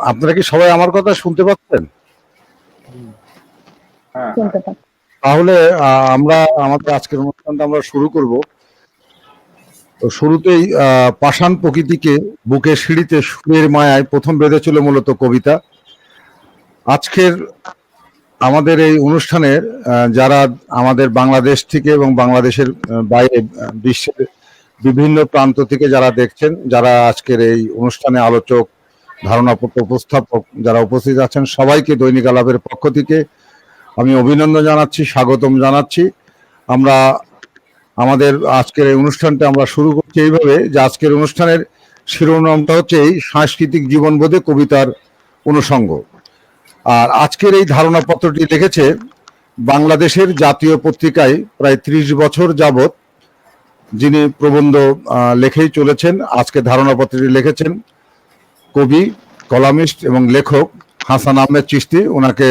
আপনারা কি সবাই আমার কথা শুনতে পাচ্ছেন? তাহলে আমরা আমাদের আজকের অনুষ্ঠানটা আমরা শুরু করব। তো শুরুতেই পাষাণ প্রকৃতিকে বুকে সিঁড়িতে সুরের মায়ায় প্রথম বেঁধেছিল মূলত কবিতা। আজকের আমাদের এই অনুষ্ঠানের যারা আমাদের বাংলাদেশ থেকে এবং বাংলাদেশের বাইরে বিশ্বের বিভিন্ন প্রান্ত থেকে যারা দেখছেন, যারা আজকের এই অনুষ্ঠানে আলোচক, ধারণাপত্র উপস্থাপক যারা উপস্থিত আছেন, সবাইকে দৈনিক আলাপের পক্ষ থেকে আমি অভিনন্দন জানাচ্ছি, স্বাগতম জানাচ্ছি। আমরা আমাদের আজকের এই অনুষ্ঠানটা আমরা শুরু করছি এইভাবে যে আজকের অনুষ্ঠানের শিরোনামটা হচ্ছে এই সাংস্কৃতিক জীবনবোধে কবিতার অনুষঙ্গ। আর আজকের এই ধারণাপত্রটি লিখেছে বাংলাদেশের জাতীয় পত্রিকায় প্রায় 30 বছর যাবৎ যিনি প্রবন্ধ লেখেই চলেছেন। আজকে ধারণাপত্রটি লিখেছেন কবি, কলামিস্ট এবং লেখক হাসান আহমেদ চিশতি। ওনাকে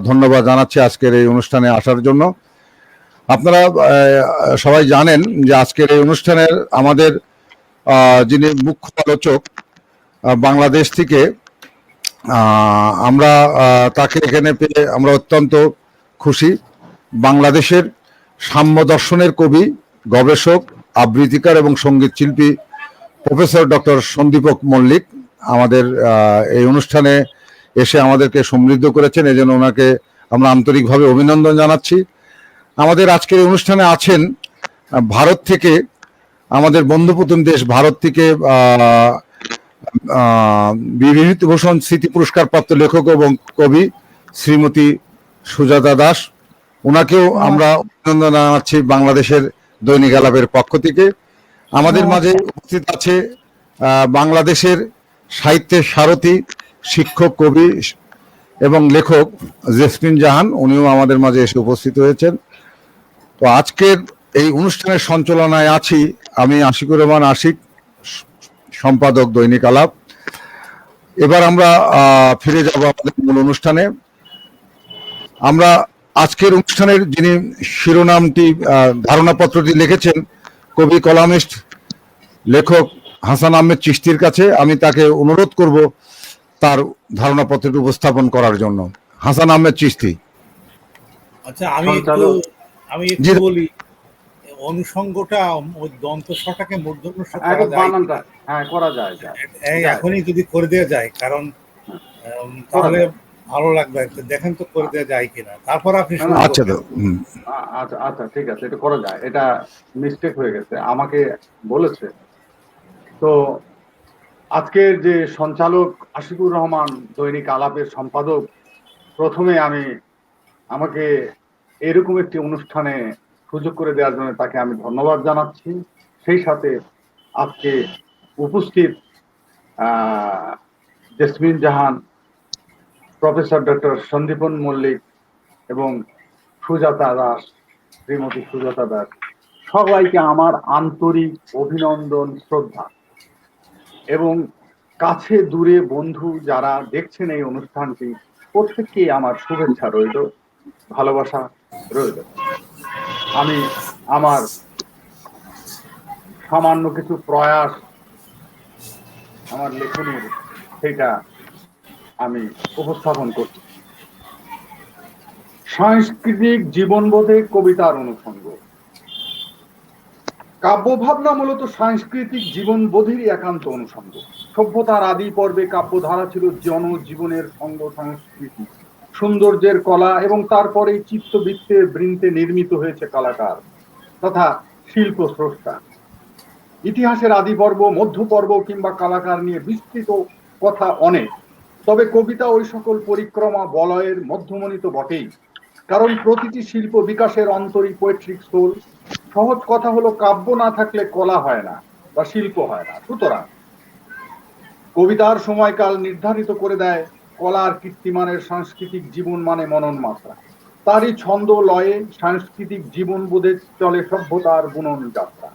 ধন্যবাদ জানাচ্ছি আজকের এই অনুষ্ঠানে আসার জন্য। আপনারা সবাই জানেন যে আজকের এই অনুষ্ঠানের আমাদের যিনি মুখ্য আলোচক বাংলাদেশ থেকে, আমরা তাকে এখানে পেয়ে আমরা অত্যন্ত খুশি। বাংলাদেশের সাম্য দর্শনের কবি, গবেষক, আবৃত্তিকার এবং সঙ্গীত শিল্পী প্রফেসর ডক্টর সন্দীপক মল্লিক আমাদের এই অনুষ্ঠানে এসে আমাদেরকে সমৃদ্ধ করেছেন। এই জন্য ওনাকে আমরা আন্তরিকভাবে অভিনন্দন জানাচ্ছি। আমাদের আজকের এই অনুষ্ঠানে আছেন ভারত থেকে, আমাদের বন্ধুপ্রতিম দেশ ভারত থেকে বিভূতিভূষণ স্মৃতি পুরস্কার প্রাপ্ত লেখক এবং কবি শ্রীমতী সুজাতা দাস। ওনাকেও আমরা অভিনন্দন জানাচ্ছি বাংলাদেশের দৈনিক আলাপের পক্ষ থেকে। আমাদের মাঝে উপস্থিত আছে বাংলাদেশের সাহিত্যের সারথী, শিক্ষক, কবি এবং লেখক জেসমিন জাহান। উনিও আমাদের মাঝে এসে উপস্থিত হয়েছেন। তো আজকের এই অনুষ্ঠানের সঞ্চালনায় আছি আমি, আশিকুর রহমান আশিক, সম্পাদক দৈনিক আলাপ। এবার আমরা ফিরে যাব আমাদের মূল অনুষ্ঠানে। আমরা আজকের অনুষ্ঠানের যিনি শিরোনামটি ধারণাপত্রটি লিখেছেন কবি, কলামিস্ট, লেখক হাসান আহমেদ চিশতির কাছে, আমি তাকে অনুরোধ করব তার ধারণাপত্রটি উপস্থাপন করার জন্য। হাসান আহমেদ চিশতি। আচ্ছা, আমি একটু বলি, অনুষঙ্গটা ওই দন্ত ছটাকে মূর্ধন্য ষ করা যায়, এখনই যদি করে দেওয়া যায়, কারণ তাহলে ভালো লাগবে। দেখেন তো করে দেওয়া যায় কিনা, তারপর আপনি। আচ্ছা আচ্ছা ঠিক আছে, এটা করা যায়। এটা মিস্টেক হয়ে গেছে, আমাকে বলেছে। তো আজকের যে সঞ্চালক আশিকুর রহমান, দৈনিক আলাপের সম্পাদক, প্রথমে আমাকে এরকম একটি অনুষ্ঠানে সুযোগ করে দেওয়ার জন্য তাকে আমি ধন্যবাদ জানাচ্ছি। সেই সাথে আজকে উপস্থিত জেসমিন জাহান, প্রফেসর ডক্টর সন্দীপন মল্লিক এবং সুজাতা দাস, শ্রীমতী সুজাতা দাস, সবাইকে আমার আন্তরিক অভিনন্দন, শ্রদ্ধা এবং কাছে দূরে বন্ধু যারা দেখছেন এই অনুষ্ঠানটি, প্রত্যেককেই আমার শুভেচ্ছা রইল, ভালোবাসা রইল। আমি আমার সামান্য কিছু প্রয়াস আমার লেখনীর সেটা আমি উপস্থাপন করছি। সাংস্কৃতিক জীবনবোধে কবিতার অনুষঙ্গ। কাব্যভাবনা মূলত সাংস্কৃতিক জীবনবোধেরই একান্ত অনুষঙ্গ। সভ্যতার আদি পর্বে কাব্যধারা ছিল জনজীবনের সঙ্গ সংস্কৃতি, সৌন্দর্যের কলা, এবং তারপরে চিত্তবৃত্তের বৃন্তে নির্মিত হয়েছে কলাকার তথা শিল্প স্রষ্টা। ইতিহাসের আদি পর্ব, মধ্য পর্ব কিংবা কলাকার নিয়ে বিস্তৃত কথা অনেক, তবে কবিতা ওই সকল পরিক্রমা বলয়ের মধ্যমণি তো বটেই, কারণ প্রতিটি শিল্প বিকাশের অন্তরী পোয়েট্রিক সোল। সহজ কথা হলো, কাব্য না থাকলে কলা হয় না বা শিল্প হয় না। সুতরাং কবিতার সময়কাল নির্ধারিত করে দেয় কলার কীর্তিমানের সাংস্কৃতিক জীবন মানে মনন মাত্রা। তারই ছন্দ লয়ে সাংস্কৃতিক জীবনবোধে চলে সভ্যতার বুনন যাত্রা।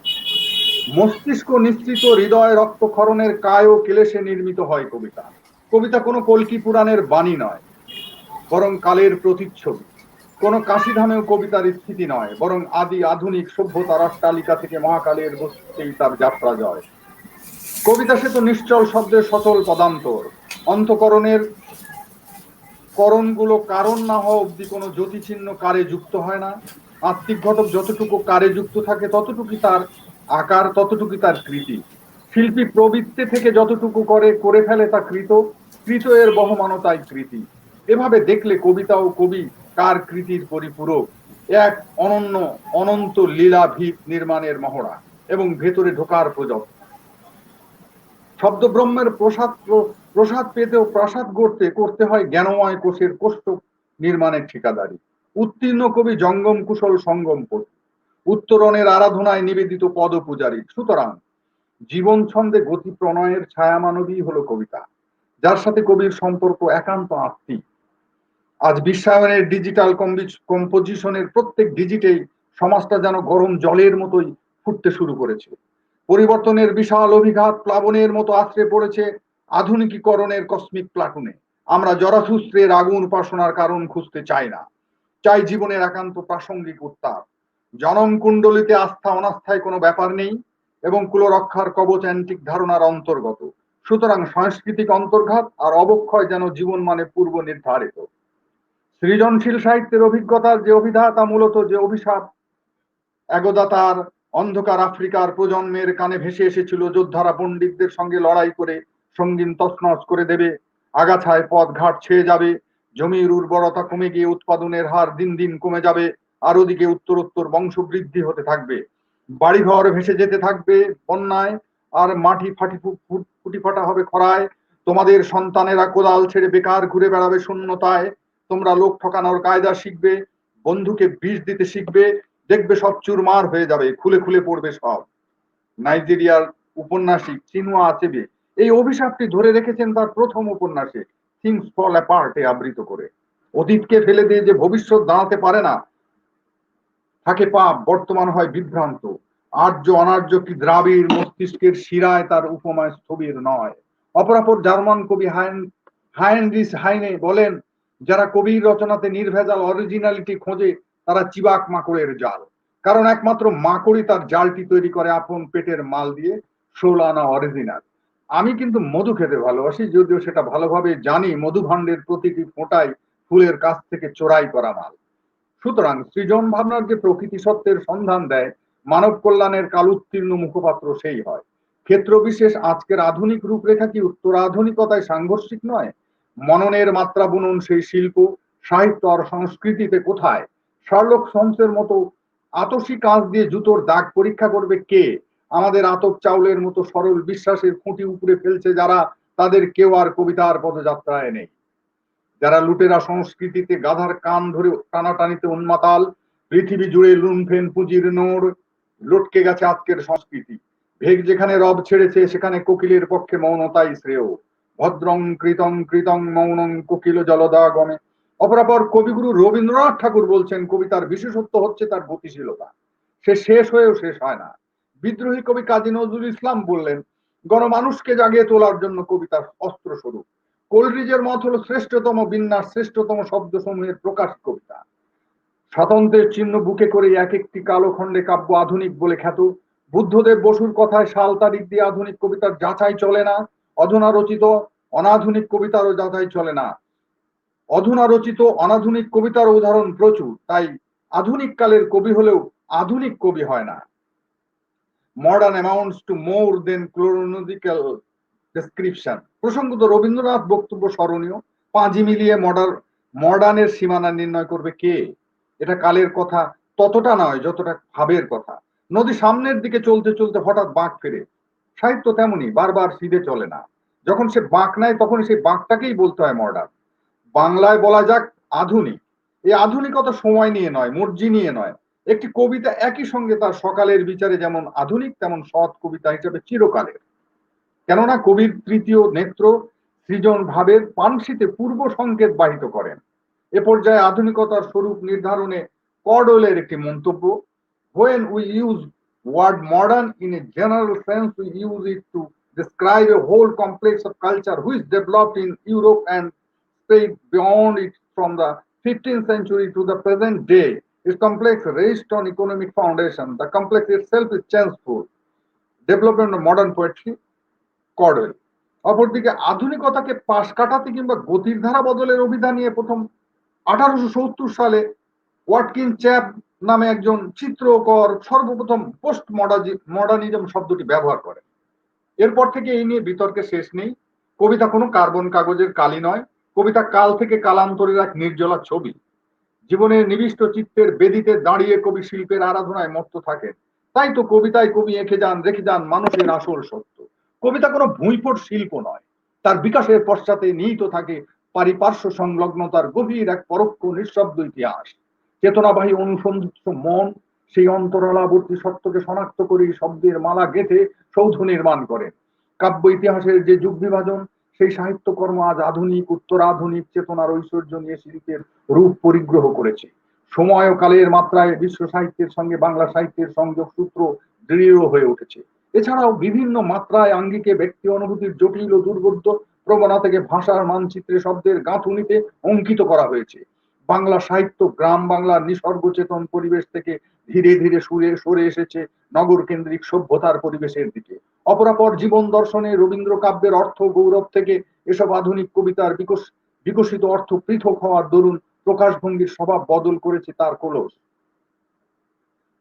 মস্তিষ্ক নিঃসৃত হৃদয় রক্তক্ষরণের কায় ও কেলেশে নির্মিত হয় কবিতা। কবিতা কোনো কল্কি পুরাণের বাণী নয়, বরং কালের প্রতিচ্ছবি। কোনো কাশিধামেও কবিতার স্থিতি নয়, বরং আদি আধুনিক সভ্যতার অট্টালিকা থেকে মহাকালের বস্তুতেই তার যাত্রা জয়। কবিতা সে তো নিশ্চল শব্দের সচল পদান্তর, অন্তকরণের করণগুলো কারণ না হওয়া অব্দি কোনো জ্যোতিচিহ্ন কারে যুক্ত হয় না। আত্মিক ঘটক যতটুকু কারে যুক্ত থাকে ততটুকুই তার আকার, ততটুকুই তার কৃতি। শিল্পী প্রবৃত্তি থেকে যতটুকু করে ফেলে তা কৃত, কৃত এর বহমানতাই কৃতি। এভাবে দেখলে কবিতা ও কবি কার কৃতির পরিপূরক, এক অনন্য অনন্ত লীলা ভিত নির্মাণের মহড়া এবং ভেতরে ঢোকার প্রযত্ন। শব্দ ব্রহ্মের প্রসাদ পেতেও প্রাসাদ গড়তে করতে হয় জ্ঞানময় কোষের কোষ্ঠক নির্মাণের ঠিকাদারি। উত্তীর্ণ কবি জঙ্গম কুশল সঙ্গম পথ, উত্তরণের আরাধনায় নিবেদিত পদ পূজারী। সুতরাং জীবন ছন্দে গতি প্রণয়ের ছায়া মানবী হলো কবিতা, যার সাথে কবির সম্পর্ক একান্ত আত্মিক। আজ বিশ্বায়নের ডিজিটাল কম্পোজিশনের প্রত্যেক ডিজিটেই সমাজটা যেন গরম জলের মতোই ফুটতে শুরু করেছে। পরিবর্তনের বিশাল অভিঘাত প্লাবনের মতো আছড়ে পড়েছে আধুনিকীকরণের কসমিক প্লাটুনে। আমরা জরাসূত্রের আগুন উপাসনার কারণ খুঁজতে চাই না, চাই জীবনের একান্ত প্রাসঙ্গিক উত্তাপ। জনম কুণ্ডলিতে আস্থা অনাস্থায় কোনো ব্যাপার নেই এবং কুলরক্ষার কবচ অ্যান্টিক ধারণার অন্তর্গত। সুতরাং সাংস্কৃতিক অন্তর্ঘাত আর অবক্ষয় যেন জীবন মানে পূর্ব নির্ধারিত। সৃজনশীল সাহিত্যের অভিজ্ঞতার যে অভিধা তা মূলত যে অভিশাপ। একদা তার অন্ধকার আফ্রিকার প্রজন্মের কানে ভেসে এসেছিল, যোদ্ধারা পণ্ডিতদের সঙ্গে লড়াই করে সঙ্গীন তছনছ করে দেবে, আগাছায় পথ ঘাট ছেয়ে যাবে, জমির উর্বরতা কমে গিয়ে উৎপাদনের হার দিন দিন কমে যাবে, আর ওদিকে উত্তরোত্তর বংশবৃদ্ধি হতে থাকবে, বাড়িঘর ভেসে যেতে থাকবে বন্যায়, আর মাটি ফুটি ফাটা হবে খরায়। তোমাদের সন্তানেরা কোদাল ছেড়ে বেকার ঘুরে বেড়াবে শূন্যতায়। তোমরা লোক ঠকানোর কায়দা শিখবে, বন্ধুকে বিষ দিতে শিখবে, দেখবে সব চুরমার হয়ে যাবে, খুলে খুলে পড়বে সব। নাইজেরিয়ার উপন্যাসিক চিনুয়া আচেবে এই অভিশাপটি ধরে রেখেছেন তার প্রথম উপন্যাসে থিংস ফল অ্যাপার্টে আবৃত করে। অতীতকে ফেলে দিয়ে যে ভবিষ্যৎ দাঁড়াতে পারে না, থাকে পাপ, বর্তমান হয় বিভ্রান্ত। আর্য অনার্য কি দ্রাবিড় মস্তিষ্কের শিরায় তার উপমায় স্থবির নয়। অপরাপর জার্মান কবি হাইনরিস হাইনে বলেন, যারা কবির রচনাতে নির্ভেজাল অরিজিনালিটি খোঁজে তারা চিবাক মাকড়ের জাল, কারণ একমাত্র মাকড়ই তার জালটি তৈরি করে আপন পেটের মাল দিয়ে, 16 আনা অরিজিনাল। আমি কিন্তু মধু খেতে ভালোবাসি, যদিও সেটা ভালোভাবে জানি মধু ভাণ্ডের প্রতিটি ফোঁটাই ফুলের কাছ থেকে চোরাই করা মাল। সুতরাং সৃজন ভাবনার যে প্রকৃতি সত্যের সন্ধান দেয়, মানব কল্যাণের কালোত্তীর্ণ মুখপাত্র সেই হয়। ক্ষেত্র বিশেষ আজকের আধুনিক রূপরেখা কি উত্তরাধুনিকতায় সাংঘর্ষিক নয়? মননের মাত্রা বুনন সেই শিল্প সাহিত্য আর সংস্কৃতিতে কোথায়? শার্লক হোমসের মতো আতসী কাঁচ দিয়ে জুতোর দাগ পরীক্ষা করবে কে? আমাদের আতপ চাউলের মতো সরল বিশ্বাসের খুঁটি উপরে ফেলছে যারা, তাদের কেউ আর কবিতার পদযাত্রায় নেই। যারা লুটেরা সংস্কৃতিতে গাধার কান ধরে টানাটানিতে উন্মাতাল, পৃথিবী জুড়ে লুণ্ঠেন পুঁজির নোড়, লটকে গেছে আজকের সংস্কৃতি। ভেগ যেখানে রব ছেড়েছে সেখানে কোকিলের পক্ষে মৌনতাই শ্রেয়। ভদ্রং কৃতং কৃতং মৌনং কোকিল জলদা গমে। অপরাপর কবিগুরু রবীন্দ্রনাথ ঠাকুর বলছেন, কবিতার বিশেষত্ব হচ্ছে তার গতিশীলতা, সে শেষ হয়েও শেষ হয় না। বিদ্রোহী কবি কাজী নজরুল ইসলাম বললেন, গণমানুষকে জাগিয়ে তোলার জন্য কবিতার অস্ত্র স্বরূপ। কোলরিজের মত হলো শ্রেষ্ঠতম বিন্যাস, শ্রেষ্ঠতম শব্দ সমূহের প্রকাশ কবিতা। স্বাতন্ত্র্যের চিহ্ন বুকে করে এক একটি কালখণ্ডে কাব্য আধুনিক বলে খ্যাত। বুদ্ধদেব বসুর কথায় সাল তারিখ দিয়ে আধুনিক কবিতার যাচাই চলে না, অধুনা রচিত অনাধুনিক কবিতারও যাচাই চলে না। অধুনা রচিত অনাধুনিক কবিতার উদাহরণ প্রচুর, তাই আধুনিক কালের কবি হলেও আধুনিক কবি হয় না। Modern amounts to more than chronological description. প্রসঙ্গত রবীন্দ্রনাথ বক্তব্য স্মরণীয়, পাঁজি মিলিয়ে মডার্নের সীমানা নির্ণয় করবে কে? এটা কালের কথা ততটা নয় যতটা ভাবের কথা। নদী সামনের দিকে চলতে চলতে হঠাৎ বাঁক ফেরে, সাহিত্য তেমনি বারবার সিধে চলে না, যখন সে বাঁক নেয় তখন সেই বাঁকটাকেই বলতে হয় মডার্ন। বাংলায় বলা যাক আধুনিক। এই আধুনিকতা সময় নিয়ে নয়, মর্জি নিয়ে নয়। একটি কবিতা একই সঙ্গে তার সকালের বিচারে যেমন আধুনিক, তেমন সৎ কবিতা হিসেবে চিরকালের। কেননা কবির তৃতীয় নেত্র সৃজন ভাবের পানসিতে পূর্ব সংকেত বাহিত করেন। এ পর্যায়ে আধুনিকতার স্বরূপ নির্ধারণে কর্ডওয়েলের একটি মন্তব্য, when we use word modern in a general sense, we use it to describe a whole complex of culture which developed in Europe and spread beyond it from the 15th century to the present day. Its complex rests on economic foundation. The complex itself is changeful. Development of modern poetry, কর্ডওয়েল। অপরদিকে আধুনিকতাকে পাশ কাটাতে কিংবা গতির ধারা বদলের অভিধান নিয়ে প্রথম 1870 সালে ওয়াটকিন চ্যাপ নামে একজন চিত্রকর সর্বপ্রথম পোস্ট মডার্নিজম শব্দটি ব্যবহার করেন। এরপর থেকে এই নিয়ে বিতর্কের শেষ নেই। কবিতা কোনো কার্বন কাগজের কালি নয়, কবিতা কাল থেকে কালান্তরের এক নির্জলা ছবি। জীবনের নিবিষ্ট চিত্তের বেদিতে দাঁড়িয়ে কবি শিল্পের আরাধনায় মত্ত থাকেন। তাই তো কবিতায় কবি রেখে যান মানুষের আসল সত্য। কবিতা কোনো ভুঁইফোট শিল্প নয়, তার বিকাশের পশ্চাতে নিহিত থাকে পারিপার্শ্ব সংলগ্নতার গভীর এক পরোক্ষ নিঃশব্দ ইতিহাস। চেতনাবাহী অনুসন্ধিত মন সেই অন্তরালাবর্তী সত্যকে শনাক্ত করে শব্দের মালা গেঁথে সৌধ নির্মাণ করেন। কাব্য ইতিহাসের যে যুগ বিভাজন, সেই সাহিত্যকর্ম আজ আধুনিক উত্তরাধুনিক চেতনার ঐশ্বর্য নিয়ে শিল্পের রূপ পরিগ্রহ করেছে। সময় ও কালের মাত্রায় বিশ্ব সাহিত্যের সঙ্গে বাংলা সাহিত্যের সংযোগ সূত্র দৃঢ় হয়ে উঠেছে। এছাড়াও বিভিন্ন মাত্রায় আঙ্গিকে ব্যক্তি অনুভূতির জটিল ও দুর্বোধ্য প্রবণতা থেকে ভাষার মানচিত্রে শব্দের গাঁথুনিতে অঙ্কিত করা হয়েছে। বাংলা সাহিত্য গ্রাম বাংলার নিসর্গ চেতন পরিবেশ থেকে ধীরে ধীরে সরে এসেছে নগর কেন্দ্রিক সভ্যতার পরিবেশের দিকে। অপরাপর জীবন দর্শনে রবীন্দ্র কাব্যের অর্থ গৌরব থেকে এসব আধুনিক কবিতার বিকশিত অর্থ পৃথক হওয়ার দরুন প্রকাশভঙ্গির স্বভাব বদল করেছে তার কলস।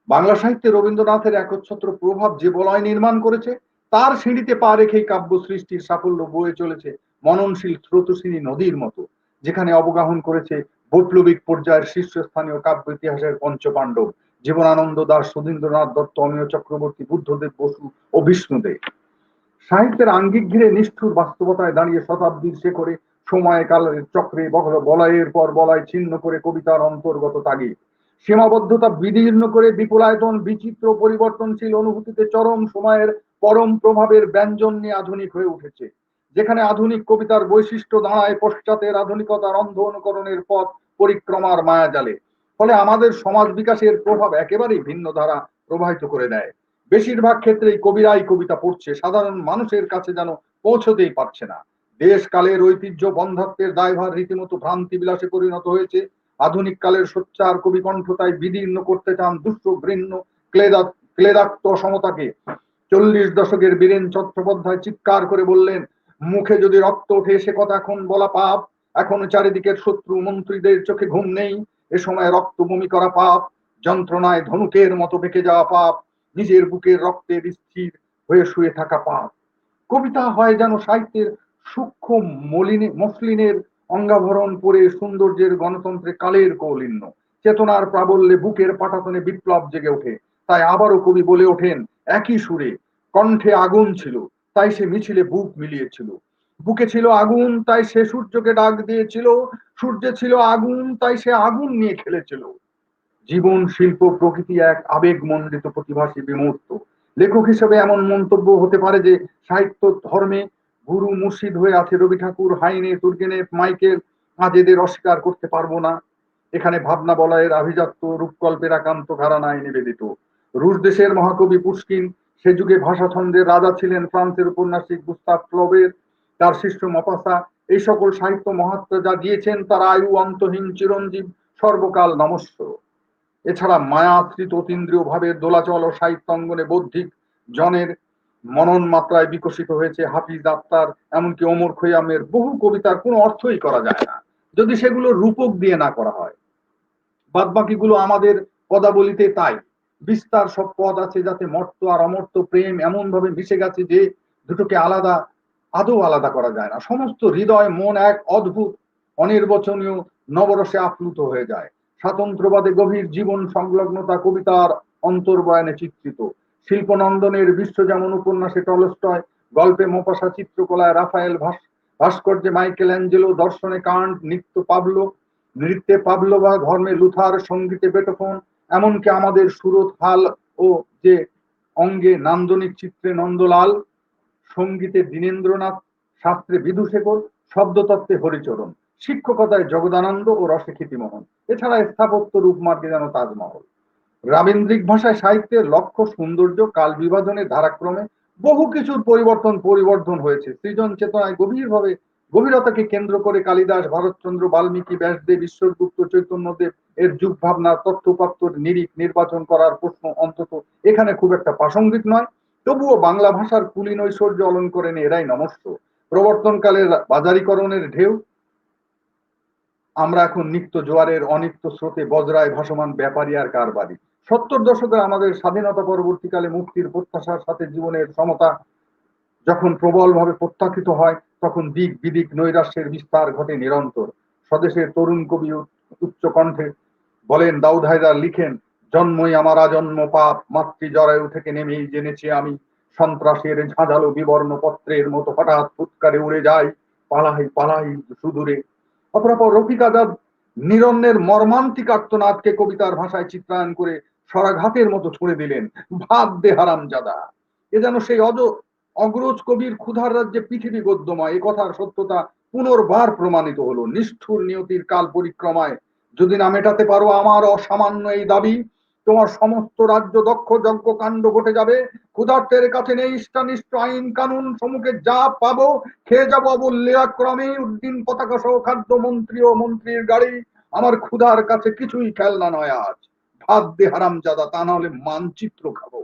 বাংলা সাহিত্যে রবীন্দ্রনাথের একচ্ছত্র প্রভাব যে বলয় নির্মাণ করেছে, তার সিঁড়িতে পা রেখেই কাব্য সৃষ্টির সাফল্য বয়ে চলেছে মননশীল স্রোতস্বিনী নদীর মতো, যেখানে অবগাহন করেছে বৈপ্লবিক পর্যায়ের শীর্ষস্থানীয় কাব্য ইতিহাসের পঞ্চপাণ্ডব জীবনানন্দ দাশ, সুধীন্দ্রনাথ দত্ত, অমিয় চক্রবর্তী, বুদ্ধদেব বসু ও বিষ্ণুদেব। সাহিত্যের আঙ্গিক ঘিরে নিষ্ঠুর বাস্তবতায় দাঁড়িয়ে শতাব্দীর শেখরে সময় কালের চক্রে বলয়ের পর বলয় ছিন্ন করে কবিতার অন্তর্গত তাগিদ সীমাবদ্ধতা বিদীর্ণ করে বিপুলায়তন বিচিত্র পরিবর্তনশীল অনুভূতিতে চরম সময়ের পরম প্রভাবের ব্যঞ্জন নিয়ে আধুনিক হয়ে উঠেছে। যেখানে আধুনিক কবিতার বৈশিষ্ট্য দাঁড়ায় পশ্চাতের আধুনিকতার অন্ধ অনুকরণের পথ পরিক্রমার মায়াজালে। ফলে আমাদের সমাজ বিকাশের প্রভাব একেবারেই ভিন্ন ধারা প্রবাহিত করে দেয়। বেশিরভাগ ক্ষেত্রেই কবিরাই কবিতা পড়ছে, সাধারণ মানুষের কাছে যেন পৌঁছতেই পারছে না। দেশ কালের ঐতিহ্য বন্ধাত্বের দায়ভার রীতিমতো ভ্রান্তি বিলাসে পরিণত হয়েছে। আধুনিক কালের সোচ্চার কবি কণ্ঠতায় বিদীর্ণ করতে চান দুষ্ট ঘৃণ্য ক্লেদাক্ত সমতাকে। 40 দশকের বীরেন চট্টোপাধ্যায় চিৎকার করে বললেন, মুখে যদি রক্ত ওঠে সে কথা এখন বলা পাপ। এখন চারিদিকের শত্রু মন্ত্রীদের চোখে ঘুম নেই, এ সময় রক্ত বমি করা পাপ, যন্ত্রণায় ধনুকের মতো বেঁকে যাওয়া পাপ, নিজের বুকের রক্তের স্থির হয়ে শুয়ে থাকা পাপ। কবিতা হয় যেন সাহিত্যের সূক্ষ্ম মসলিনের অঙ্গাভরণ পরে সৌন্দর্যের গণতন্ত্রে কালের কৌলিন্য। চেতনার প্রাবল্যে বুকের পাটাতনে বিপ্লব জেগে ওঠে। তাই আবারও কবি বলে ওঠেন একই সুরে, কণ্ঠে আগুন ছিল তাই সে মিছিলে বুক মিলিয়েছিল, বুকে ছিল আগুন তাই সে সূর্যকে ডাক দিয়েছিল, সূর্যে ছিল আগুন তাই সে আগুন নিয়ে খেলেছিল। জীবন শিল্প প্রকৃতি এক আবেগ মণ্ডিত প্রতিভাসী বিমূর্ত। লেখক হিসেবে এমন মন্তব্য হতে পারে যে সাহিত্য ধর্মে গুরু মুর্শিদ হয়ে আছে রবি ঠাকুর, হাইনে, তুর্গেনেভ, মাইকেল, আজ এদের অস্বীকার করতে পারবো না। এখানে ভাবনা বলয়ের আভিজাত্য রূপকল্পের একান্ত ঘরানায় নিবেদিত। রুশ দেশের মহাকবি পুশকিন, সে যুগে ভাষা ছন্দের রাজা ছিলেন ফ্রান্সের উপন্যাসিক গুস্তাভ ফ্লবের, তার শিষ্য মপাসা, এই সকল সাহিত্য মহাত্মা যা দিয়েছেন তার আয়ু অন্তহীন চিরঞ্জীব সর্বকাল নমস্য। এছাড়া মায়াশ্রিত অতীন্দ্রিয় ভাবের দোলাচল ও সাহিত্যাঙ্গনে বৌদ্ধিক জনের মনন মাত্রায় বিকশিত হয়েছে হাফিজ আফতার, এমনকি ওমর খৈয়ামের বহু কবিতার কোনো অর্থই করা যায় না যদি সেগুলো রূপক দিয়ে না করা হয়। বাদ বাকিগুলো আমাদের পদাবলিতে তাই বিস্তার সব পদ আছে, যাতে মর্ত আর অমর্ত প্রেম এমন ভাবে মিশে গেছে যে দুটোকে আদৌ আলাদা করা যায় না। সমস্ত হৃদয় মন এক অদ্ভুত অনির্বচনীয় নবরসে আপ্লুত হয়ে যায়। স্বাতন্ত্র্যবাদে গভীর জীবন সংলগ্নতা কবিতার অন্তর্বয়ানে চিত্রিত। শিল্পনন্দনের বিশ্ব যেমন উপন্যাসে টলস্টয়, গল্পে মোপাসা, চিত্রকলায় রাফায়েল, ভাস্কর্যে মাইকেল অ্যাঞ্জেলো, দর্শনে কান্ট, নৃত্যে পাবলো বা ধর্মে লুথার, সঙ্গীতে বেটোফন, এমনকি আমাদের সুরত হাল ও যে অঙ্গে নান্দনিক চিত্রে নন্দলাল, সঙ্গীতে দীনেন্দ্রনাথ, শাস্ত্রে বিধুশেখর, শব্দতত্ত্বে হরিচরণ, শিক্ষকতায় জগদানন্দ ও রসে খ্যাতিমোহন। এছাড়া স্থাপত্য রূপমার্গে যেন তাজমহল। রাবীন্দ্রিক ভাষায় সাহিত্যের লক্ষ্য সৌন্দর্য কাল বিভাজনের ধারাক্রমে বহু কিছুর পরিবর্ধন হয়েছে। সৃজন চেতনায় গভীরতাকে কেন্দ্র করে কালিদাস, ভারতচন্দ্র, বাল্মীকি, ব্যাসদেব, ঈশ্বরগুপ্ত, চৈতন্যদেব এর যুগ ভাবনার তথ্যপাত্র নিরিখ নির্বাচন করার প্রশ্ন অন্তত এখানে খুব একটা প্রাসঙ্গিক নয়। তবুও বাংলা ভাষার কুলীন ঐশ্বর্য অলঙ্করণে এরাই নমস্য। প্রবর্তনকালের বাজারিকরণের ঢেউ, আমরা এখন নিত্য জোয়ারের অনিত্য স্রোতে বজ্রায় ভাসমান ব্যাপারী আর কারবারি। 70 দশকের আমাদের স্বাধীনতা পরবর্তীকালে মুক্তির প্রত্যাশার সাথে জীবনের সমতা যখন প্রবলভাবে প্রত্যাখ্যিত হয়, তখন দিক বিদিক নৈরাশ্যের বিস্তার ঘটে নিরন্তর। স্বদেশের তরুণ কবি উচ্চ কণ্ঠে বলেন, দাউদ হায়দার লিখেন, জন্মই আমার আজন্ম পাপ, মাতৃ জরায়ু থেকে নেমেই জেনেছি আমি, সন্ত্রাসের ঝাঁঝালো বিবর্ণ পত্রের মতো হঠাৎ ফুৎকারে উড়ে যায়, পালাই পালাই সুদূরে। অপরাপর রফিক আজাদ নিরন্নের মর্মান্তিক আর্তনাদকে কবিতার ভাষায় চিত্রায়ন করে সরাঘাতের মতো ছুঁড়ে দিলেন, ভাত দে হারামজাদা। এ যেন সেই অগ্রজ কবির ক্ষুধার রাজ্যে পৃথিবী গদ্যময়, এ কথার সত্যতা পুনর্বার প্রমাণিত হলো। নিষ্ঠুর নিয়তির কাল পরিক্রমায় যদি না মেটাতে পারো আমার অসামান্য এই দাবি, তোমার সমস্ত রাজ্য দক্ষ যজ্ঞ কাণ্ড ঘটে যাবে। ক্ষুধার্তের কাছে নেই ইষ্টানিষ্ট আইন কানুন, সম্মুখে যা পাবো খেয়ে যাবো অবলীলাক্রমে, উদ্দিন পতাকা সহ খাদ্য মন্ত্রী ও মন্ত্রীর গাড়ি। আমার ক্ষুধার কাছে কিছুই খেলনা নয় আজ, ভাত দে হারামজাদা, তা না হলে মানচিত্র খাবো।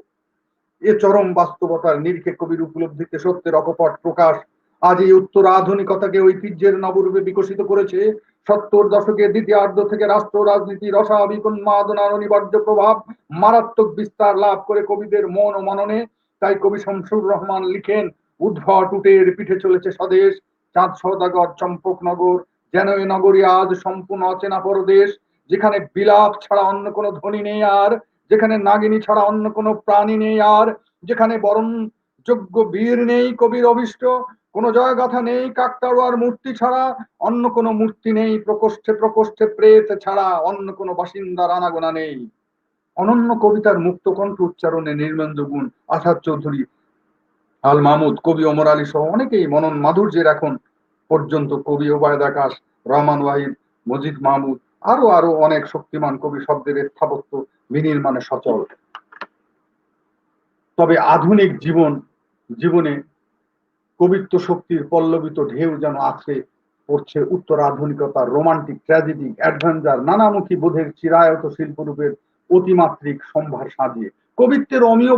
এ চরম বাস্তবতার নিরিখে কবির উপলব্ধিতে সত্যের অকপট প্রকাশ আজ এই উত্তর আধুনিকতাকে ঐতিহ্যের নবরূপে বিকশিত করেছে। 70 দশকের দ্বিতীয়ার্ধ থেকে রাষ্ট্র রাজনীতির অস্বাভাবিক উন্মাদনার অনিবার্য প্রভাব মারাত্মক বিস্তার লাভ করে কবিদের মন ও মননে। তাই কবি শামসুর রহমান লিখেন, উদ্ভট উটের পিঠে চলেছে স্বদেশ, চাঁদ সওদাগর চম্পকনগর, যেন এ নগরী আজ সম্পূর্ণ অচেনা পরদেশ, যেখানে বিলাপ ছাড়া অন্য কোনো ধ্বনি নেই আর, যেখানে নাগিনী ছাড়া অন্য কোনো প্রাণী নেই আর, যেখানে বরণ যোগ্য বীর নেই কবির অভিষ্ট, কোনো জয়গাথা নেই কাকতাড়ুয়ার মূর্তি ছাড়া, অন্য কোনো মূর্তি নেই প্রকোষ্ঠে প্রকোষ্ঠে প্রেত ছাড়া, অন্য কোনো বাসিন্দার আনাগোনা নেই। অনন্য কবিতার মুক্ত কণ্ঠ উচ্চারণে নির্মেন্দ্র গুণ, আসাদ চৌধুরী, আল মাহমুদ, কবি ওমর আলী সহ অনেকেই মনন মাধুর্যের এখন পর্যন্ত, কবি ওবায়দ আকাশ, রহমান ওয়াহিদ, মজিদ মাহমুদ, আরো আরো অনেক শক্তিমান কবি শব্দের স্থাপত্য বিনির্মাণে সচল। তবে আধুনিক জীবনে কবিত্ব শক্তির পল্লবিত ঢেউ যেন আছড়ে পড়ছে উত্তর আধুনিকতার রোমান্টিক, ট্র্যাজেডি, অ্যাডভেঞ্চার, নানামুখী বোধের চিরায়ত শিল্পরূপের অতিমাত্রিক সম্ভার সাজিয়ে। কবিত্বের অমীয়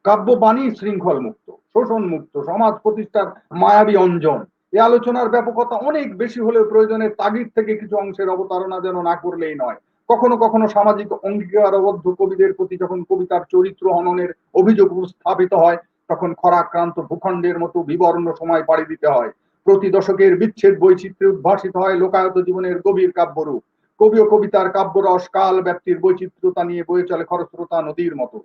কাব্য বাণী শৃঙ্খল মুক্ত, শোষণ মুক্ত, সমাজ প্রতিষ্ঠার মায়াবী অঞ্জন। এই আলোচনার ব্যাপকতা অনেক বেশি হলেও প্রয়োজনের তাগিদ থেকে কিছু অংশের অবতারণা যেন না করলেই নয়। কখনো কখনো সামাজিক অঙ্গীকারবদ্ধ কবিদের প্রতি যখন কবিতার চরিত্র হননের অভিযোগ স্থাপিত হয়, তখন খরাক্রান্ত ভূখণ্ডের মতো বিবর্ণ সময় পাড়ি দিতে হয়। প্রতি দশকের বিচ্ছেদ বৈচিত্র্যে উদ্ভাসিত হয় লোকায়ত জীবনের গভীর কাব্যরূপ। কবি ও কবিতার কাব্যরস কাল ব্যক্তির বৈচিত্র্যতা নিয়ে বয়ে চলে খরস্রোতা নদীর মতো।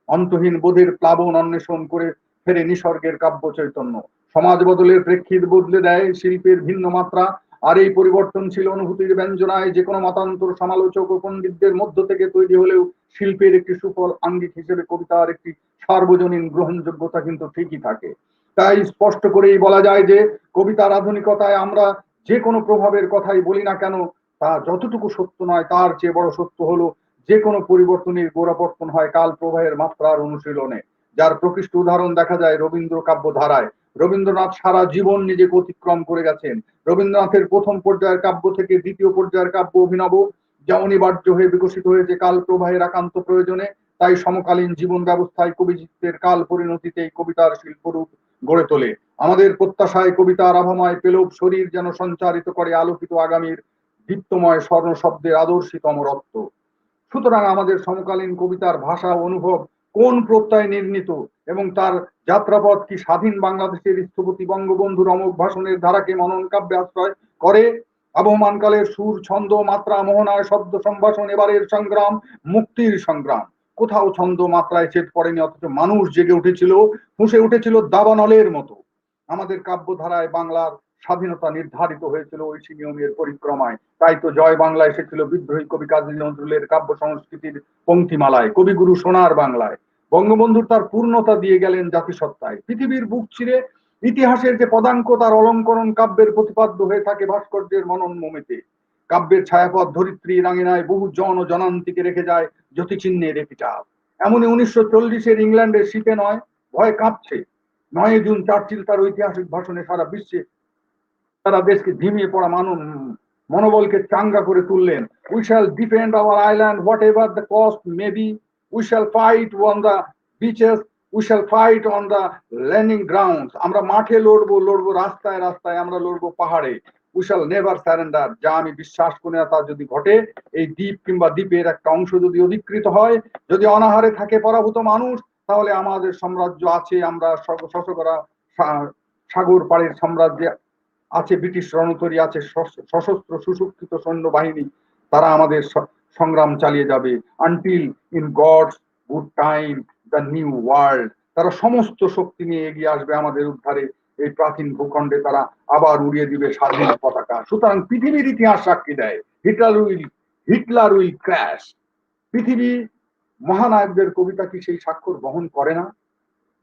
অন্তহীন বোধের প্লাবন অন্বেষণ করে ফেরে নিসর্গের কাব্য চৈতন্য। সমাজ বদলের প্রেক্ষিত বদলে দেয় শিল্পের ভিন্ন মাত্রা। আর এই পরিবর্তনশীল অনুভূতির ব্যঞ্জনায় যে কোনো মতান্তর সমালোচক ও পণ্ডিতদের মধ্য থেকে তৈরি হলেও শিল্পের একটি সুফল আঙ্গিক হিসেবে কবিতার একটি সার্বজনীন গ্রহণযোগ্যতা কিন্তু ঠিকই থাকে। তাই স্পষ্ট করেই বলা যায় যে কবিতার আধুনিকতায় আমরা যে কোনো প্রভাবের কথাই বলি না কেন, তা যতটুকু সত্য নয় তার চেয়ে বড় সত্য হলো যে কোনো পরিবর্তনের গোড়াপত্তন হয় কাল প্রবাহের মাত্রার অনুশীলনে, যার প্রকৃষ্ট উদাহরণ দেখা যায় রবীন্দ্র কাব্য ধারায়। রবীন্দ্রনাথ সারা জীবন নিজেকে অতিক্রম করে গেছেন। রবীন্দ্রনাথের প্রথম পর্যায়ের কাব্য থেকে দ্বিতীয় পর্যায়ের কাব্য অভিনব, যা অনিবার্য হয়ে বিকশিত হয়েছে কাল প্রবাহের একান্ত প্রয়োজনে। তাই সমকালীন জীবন ব্যবস্থায় কবিচিত্রের কাল পরিণতিতে কবিতার শিল্পরূপ গড়ে তোলে। আমাদের প্রত্যাশায় কবিতার আভাময় পেলব শরীর যেন সঞ্চারিত করে আলোকিত আগামীর দীপ্তময় স্বর্ণ শব্দের আদর্শিত অমরত্ব। সুতরাং আমাদের সমকালীন কবিতার ভাষা অনুভব কোন প্রত্যয় নির্মিত এবং তার যাত্রাপথ কি স্বাধীন বাংলাদেশের স্থপতি বঙ্গবন্ধুর অমোঘ ভাষণের ধারাকে মনন কাব্যে আশ্রয় করে? আবহমানকালের সুর ছন্দ মাত্রা মোহনায় শব্দ সম্ভাষণ এবারের সংগ্রাম মুক্তির সংগ্রাম। কোথাও ছন্দ মাত্রায় ছেদ পড়েনি, অথচ মানুষ জেগে উঠেছিল, ফুঁসে উঠেছিল দাবানলের মতো। আমাদের কাব্যধারায় বাংলার স্বাধীনতা নির্ধারিত হয়েছিল ঐশী নিয়মের পরিক্রমায়। তাই তো জয় বাংলা এসেছিল বিদ্রোহী কবি কাজী নজরুলের কাব্য সংস্কৃতির পঙ্ক্তিমালায়, কবিগুরু সোনার বাংলায়। বঙ্গবন্ধু তার পূর্ণতা দিয়ে গেলেন জাতিসত্তায়। পৃথিবীর বুক চিরে ইতিহাসের যে পদাঙ্ক তার অলঙ্করণ কাব্যের প্রতিপাদ্য হয়ে থাকে ভাস্কর্যের মনন মমিতে। কাব্যের ছায়াপথ ধরিত্রী রাঙিনায় বহু জন ও জনান্তিকে রেখে যায় জ্যোতিচিহ্নের এপিটাফ। এমনই 1940-এর ইংল্যান্ডের শীতে নয় ভয় কাঁপছে 9 জুন চার্চিল তার ঐতিহাসিক ভাষণে সারা বিশ্বে তারা দেশকে ঝিমিয়ে পড়া মনোবলকে চাঙ্গা করে তুললেন। We shall defend our island whatever the cost may be, we shall fight on the beaches we shall fight on the landing ground, আমরা মাঠে লড়বো, রাস্তায় রাস্তায় আমরা লড়বো, পাহাড়ে। উই শ্যাল নেভার সারেন্ডার, যা আমি বিশ্বাস করি না তা যদি ঘটে, এই দ্বীপ কিংবা দ্বীপের একটা অংশ যদি অধিকৃত হয়, যদি অনাহারে থাকে পরাভূত মানুষ, তাহলে আমাদের সাম্রাজ্য আছে, আমরা শশকরা সাগর পাড়ের সাম্রাজ্যে আছে, ব্রিটিশ রণতরী আছে, সশস্ত্র সুশিক্ষিত সৈন্যবাহিনী, তারা আমাদের সংগ্রাম চালিয়ে যাবে until in God's good time the new world. তারা সমস্ত শক্তি নিয়ে এগিয়ে আসবে আমাদের উদ্ধারে, এই প্রাচীন ভূখণ্ডে তারা আবার উড়িয়ে দিবে স্বাধীন পতাকা। সুতরাং পৃথিবীর ইতিহাস সাক্ষী দেয়, হিটলার উইল ক্র্যাশ। পৃথিবী মহানায়কদের কবিতা কি সেই স্বাক্ষর বহন করে না?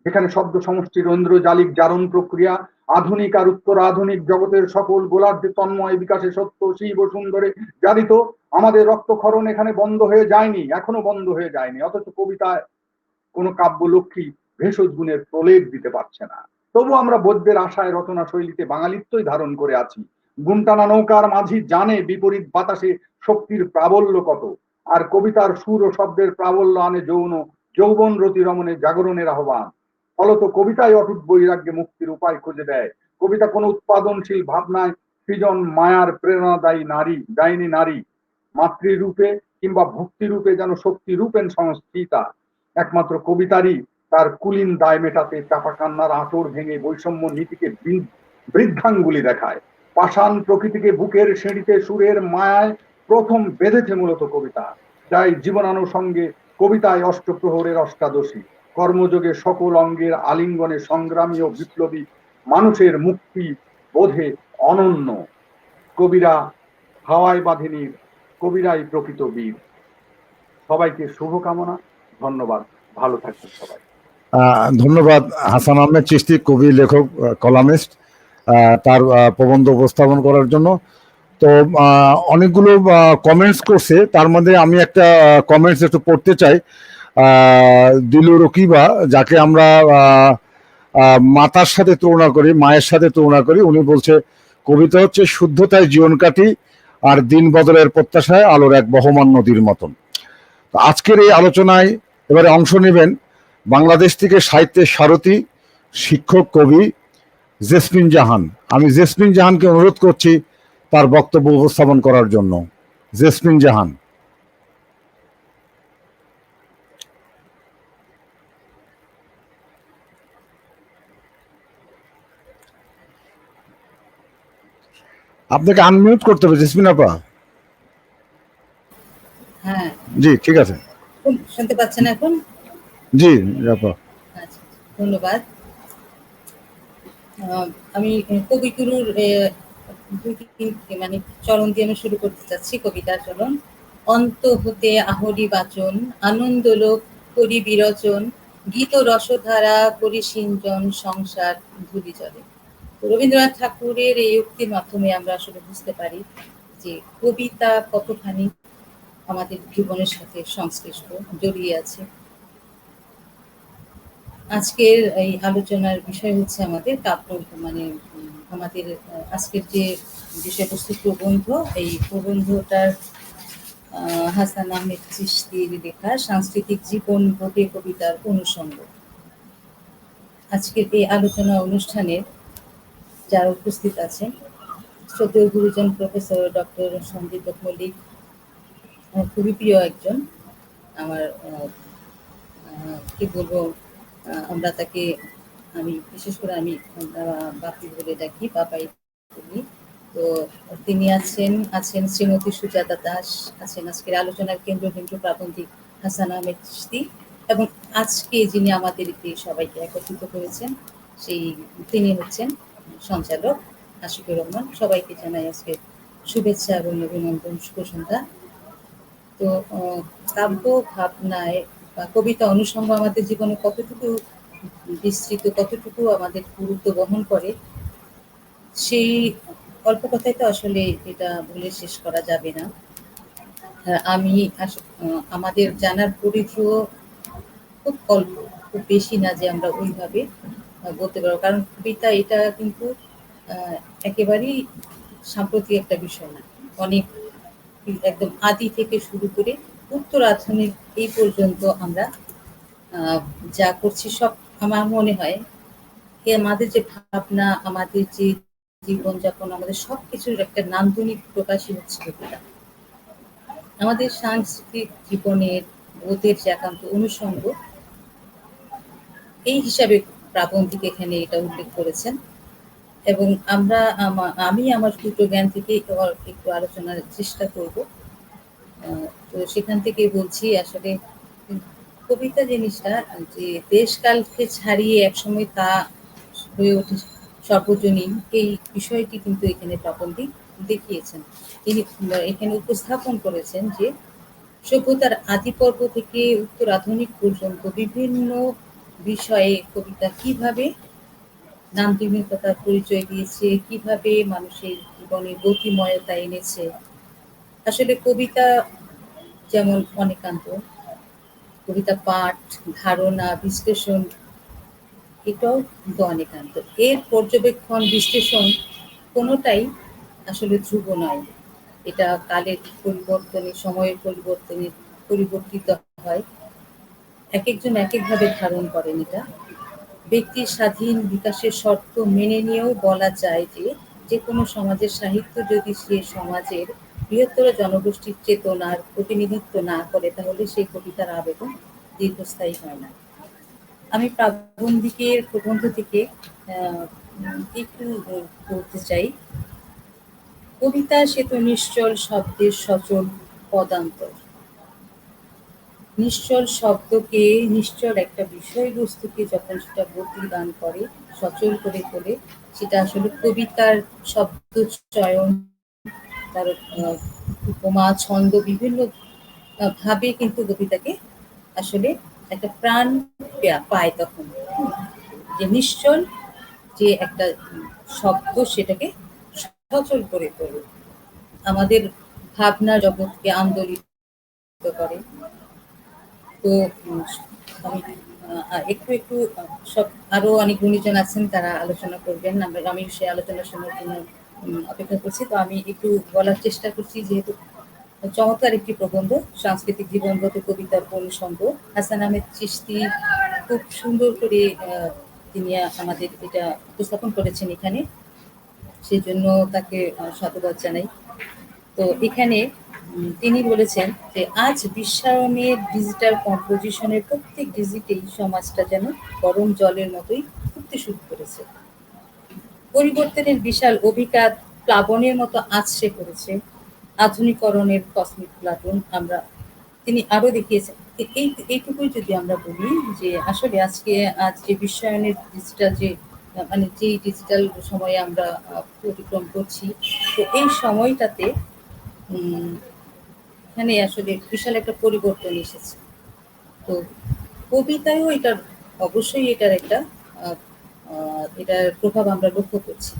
যেখানে শব্দ সমষ্টির ঐন্দ্রজালিক জারণ প্রক্রিয়া, আধুনিক আর উত্তর আধুনিক জগতের সকল গোলার্ধে তন্ময় বিকাশে সত্য শিব সুন্দরে জারিত। আমাদের রক্তক্ষরণ এখানে বন্ধ হয়ে যায়নি, এখনো বন্ধ হয়ে যায়নি, অথচ কবিতায় কোনো কাব্যলক্ষ্মী ভেষজ গুণের প্রলেপ দিতে পারছে না। তবু আমরা বৌদ্ধের আশায় রচনা শৈলীতে বাঙালিত্বই ধারণ করে আছি। গুনটানা নৌকার মাঝি জানে বিপরীত বাতাসে শক্তির প্রাবল্য কত, আর কবিতার সুর ও শব্দের প্রাবল্য আনে যৌবন রতি রমণে জাগরণের আহ্বান। ফলত কবিতায় অটুট বৈরাগ্যে মুক্তির উপায় খুঁজে দেয়। কবিতা কোনো উৎপাদনশীল ভাবনায় সৃজন মায়ার প্রেরণাদায়ী দায়িনী নারী মাতৃরূপে কিংবা ভক্তিরূপে যেন শক্তি রূপেন সংস্থিতা। একমাত্র কবিতারই তার কুলীন দায় মেটাতে চাপা কান্নার আঁচড় ভেঙে বৈষম্য নীতিকে বৃদ্ধাঙ্গুলি দেখায়। পাষাণ প্রকৃতিকে বুকের সিঁড়িতে সুরের মায়ায় প্রথম বেঁধেছে মূলত কবিতা। তাই জীবনানুষঙ্গে কবিতায় অষ্টপ্রহরের অষ্টাদশী, কর্মযোগে সকল অঙ্গের আলিঙ্গনে সংগ্রামী ও বিপ্লবী মানুষের মুক্তি বোধে অনন্য। কবিরা হাওয়ায় বাঁধেনির, কবিরাই প্রকৃত বীর। সবাইকে শুভকামনা, ধন্যবাদ, ভালো থাকবেন সবাই। ধন্যবাদ হাসান আহমেদ চিশতি, কবি, লেখক, কলামিস্ট, তার প্রবন্ধ উপস্থাপন করার জন্য। তো অনেকগুলো কমেন্টস করছে, তার মধ্যে আমি একটা কমেন্টস একটু পড়তে চাই। দিলু রকিবা, যাকে আমরা মাতার সাথে তুলনা করি, মায়ের সাথে তুলনা করি, উনি বলছে কবিতা হচ্ছে শুদ্ধতায় জীবন কাটি আর দিন বদলের প্রত্যাশায় আলোর এক বহমান নদীর মতন। আজকের এই আলোচনায় এবারে অংশ নেবেন বাংলাদেশ থেকে সাহিত্যের সারথী, শিক্ষক, কবি জেসমিন জাহান। আমি জেসমিন জাহানকে অনুরোধ করছি তার বক্তব্য উপস্থাপন করার জন্য। জেসমিন জাহান। আপনাকে আনমিউট করতে হবে জেসমিন আপা। হ্যাঁ জি ঠিক আছে, শুনতে পাচ্ছেন এখন? জি আপা। আচ্ছা, ধন্যবাদ। আমি কবিগুরুর দুই তিন মানে চরণ দিয়ে আমি শুরু করতে চাচ্ছি কবিতার চরণ। অন্ত হতে আহরি বাচন, আনন্দলোক করি বিরচন, গীত রসধারা পরিসিঞ্চন, সংসার ধুলি জলে। রবীন্দ্রনাথ ঠাকুরের এই উক্তির মাধ্যমে আমরা আসলে বুঝতে পারি যে কবিতা কতখানি আমাদের জীবনের সাথে সংশ্লিষ্ট, জড়িয়ে আছে। আজকের এই আলোচনার বিষয় হচ্ছে আমাদের কাব্য, মানে আমাদের আজকের যে বিষয়বস্তু প্রবন্ধ, এই প্রবন্ধটার হাসান আহমেদ চিশতির লেখা সাংস্কৃতিক জীবন বোধে কবিতার অনুষঙ্গ। আজকের এই আলোচনা অনুষ্ঠানে যারা উপস্থিত আছেন, শ্রদ্ধেয় গুরুজন প্রফেসর ডক্টর সন্দীপ মল্লিক, খুবই প্রিয় একজন আমার, কি বলবো, আমরা তাকে, আমি বিশেষ করে আমি বাপি বলে ডাকি, বাবাই বলি। তো তিনি আছেন শ্রীমতী সুজাতা দাস, আছেন আজকের আলোচনার কেন্দ্রবিন্দু প্রাবন্ধিক হাসান আহমেদ চিশতি, এবং আজকে যিনি আমাদেরকে সবাইকে একত্রিত করেছেন তিনি হচ্ছেন সঞ্চালক আশিকুর রহমান। সবাইকে জানাই আজকে শুভেচ্ছা এবং অভিনন্দন, শুভ সন্ধ্যা। তো কাব্য ভাবনায় বা কবিতা অনুষঙ্গ আমাদের জীবনে কতটুকু বিস্তৃত, কতটুকু আমাদের গুরুত্ব বহন করে, সেই অল্প কথাই তো আসলে এটা বলে শেষ করা যাবে না। আমি আমাদের জানার পরিধিও খুব অল্প, খুব বেশি না যে আমরা ওইভাবে বলতে পারবো, কারণ কবিতা এটা কিন্তু একেবারেই সাম্প্রতিক একটা বিষয় না। অনেক একদম আদি থেকে শুরু করে উত্তর আধুনিক এই পর্যন্ত আমরা আহ, যা করছি সব আমার মনে হয় আমাদের যে ভাবনা, আমাদের যে জীবনযাপন, আমাদের সবকিছুর একটা নান্দনিক প্রকাশই হচ্ছে কবিতা। আমাদের সাংস্কৃতিক জীবনের বোধের যে একান্ত অনুষঙ্গ, এই হিসাবে প্রাবন্ধিক এখানে এটা উল্লেখ করেছেন। এবং আমি আমার ক্ষুদ্র জ্ঞান থেকে একটু আলোচনার চেষ্টা করব। তো সেখান থেকে বলছি আসলে কবিতা জিনিসটা যে দেশকালকে ছাড়িয়ে একসময় তা হয়ে ওঠে সর্বজনীন, এই বিষয়টি কিন্তু এখানে প্রাবন্ধিক দেখিয়েছেন। তিনি এখানে উপস্থাপন করেছেন যে সভ্যতার আদি পর্ব থেকে উত্তর আধুনিক পর্যন্ত বিভিন্ন বিষয়ে কবিতা কিভাবে নান্দনিকতার পরিচয় দিয়েছে, কিভাবে মানুষের জীবনে গতিময়তা এনেছে। আসলে কবিতা যেমন অনেকান্ত, কবিতা পাঠ, ধারণা, বিশ্লেষণ, এটাও কিন্তু অনেকান্ত। এর পর্যবেক্ষণ, বিশ্লেষণ কোনোটাই আসলে ধ্রুব নয়। এটা কালের পরিবর্তনে, সময়ের পরিবর্তনে পরিবর্তিত হয়। একেকজন একেকভাবে ধারণ করেন এটা। ব্যক্তির স্বাধীন বিকাশের শর্ত মেনে নিয়েও বলা যায় যে, যেকোনো সমাজের সাহিত্য যদি সে সমাজের বৃহত্তর জনগোষ্ঠীর চেতনার প্রতিনিধিত্ব না করে, তাহলে সেই কবিতার আবেদন দীর্ঘস্থায়ী হয় না। আমি প্রাবন্ধিকের প্রবন্ধ থেকে একটু বলতে চাই। কবিতা সে তো নিশ্চল শব্দের সচল পদান্তর। নিশ্চল শব্দকে, নিশ্চল একটা বিষয়বস্তুকে যখন সেটা গতি দান করে, সচল করে তোলে, সেটা আসলে কবিতার শব্দ চয়ন, তার উপমা, ছন্দ বিভিন্ন ভাবে কিন্তু কবিতাকে আসলে একটা প্রাণ পায় তখন। যে নিশ্চল যে একটা শব্দ সেটাকে সচল করে তোলে, আমাদের ভাবনা জগৎকে আন্দোলিত করে। তো আমি একটু একটু সব আরো অনেক গুণীজন আছেন, তারা আলোচনা করবেন। আমি সেই আলোচনা শোনার জন্য অপেক্ষা করছি। তো আমি একটু বলার চেষ্টা করছি, যেহেতু চমৎকার একটি প্রবন্ধ, সাংস্কৃতিক জীবনগত কবিতার অনুষঙ্গ। হাসান আহমেদ চিশতি খুব সুন্দর করে তিনি আমাদের এটা উপস্থাপন করেছেন এখানে, সেই জন্য তাকে সাধুবাদ জানাই। তো এখানে তিনি বলেছেন যে আজ বিশ্বায়নের ডিজিটাল কম্পোজিশনের প্রত্যেক ডিজিটেই সমাজটা যেন গরম জলের মতোই ফুটতে শুরু করেছে। পরিবর্তনের বিশাল অভিঘাত প্লাবনের মতো আছড়ে পড়েছে। আধুনিকরণের কসমিক প্লাবন আমরা, তিনি আরো দেখিয়েছেন। এইটুকুই যদি আমরা বলি যে আসলে আজ যে বিশ্বায়নের ডিজিটাল যে মানে যেই ডিজিটাল সময়ে আমরা অতিক্রম করছি, তো এই সময়টাতে এখানে আসলে বিশাল একটা পরিবর্তন এসেছে। তো কবিতায়ও এটার অবশ্যই এটার একটা এটার প্রভাব আমরা লক্ষ্য করছি।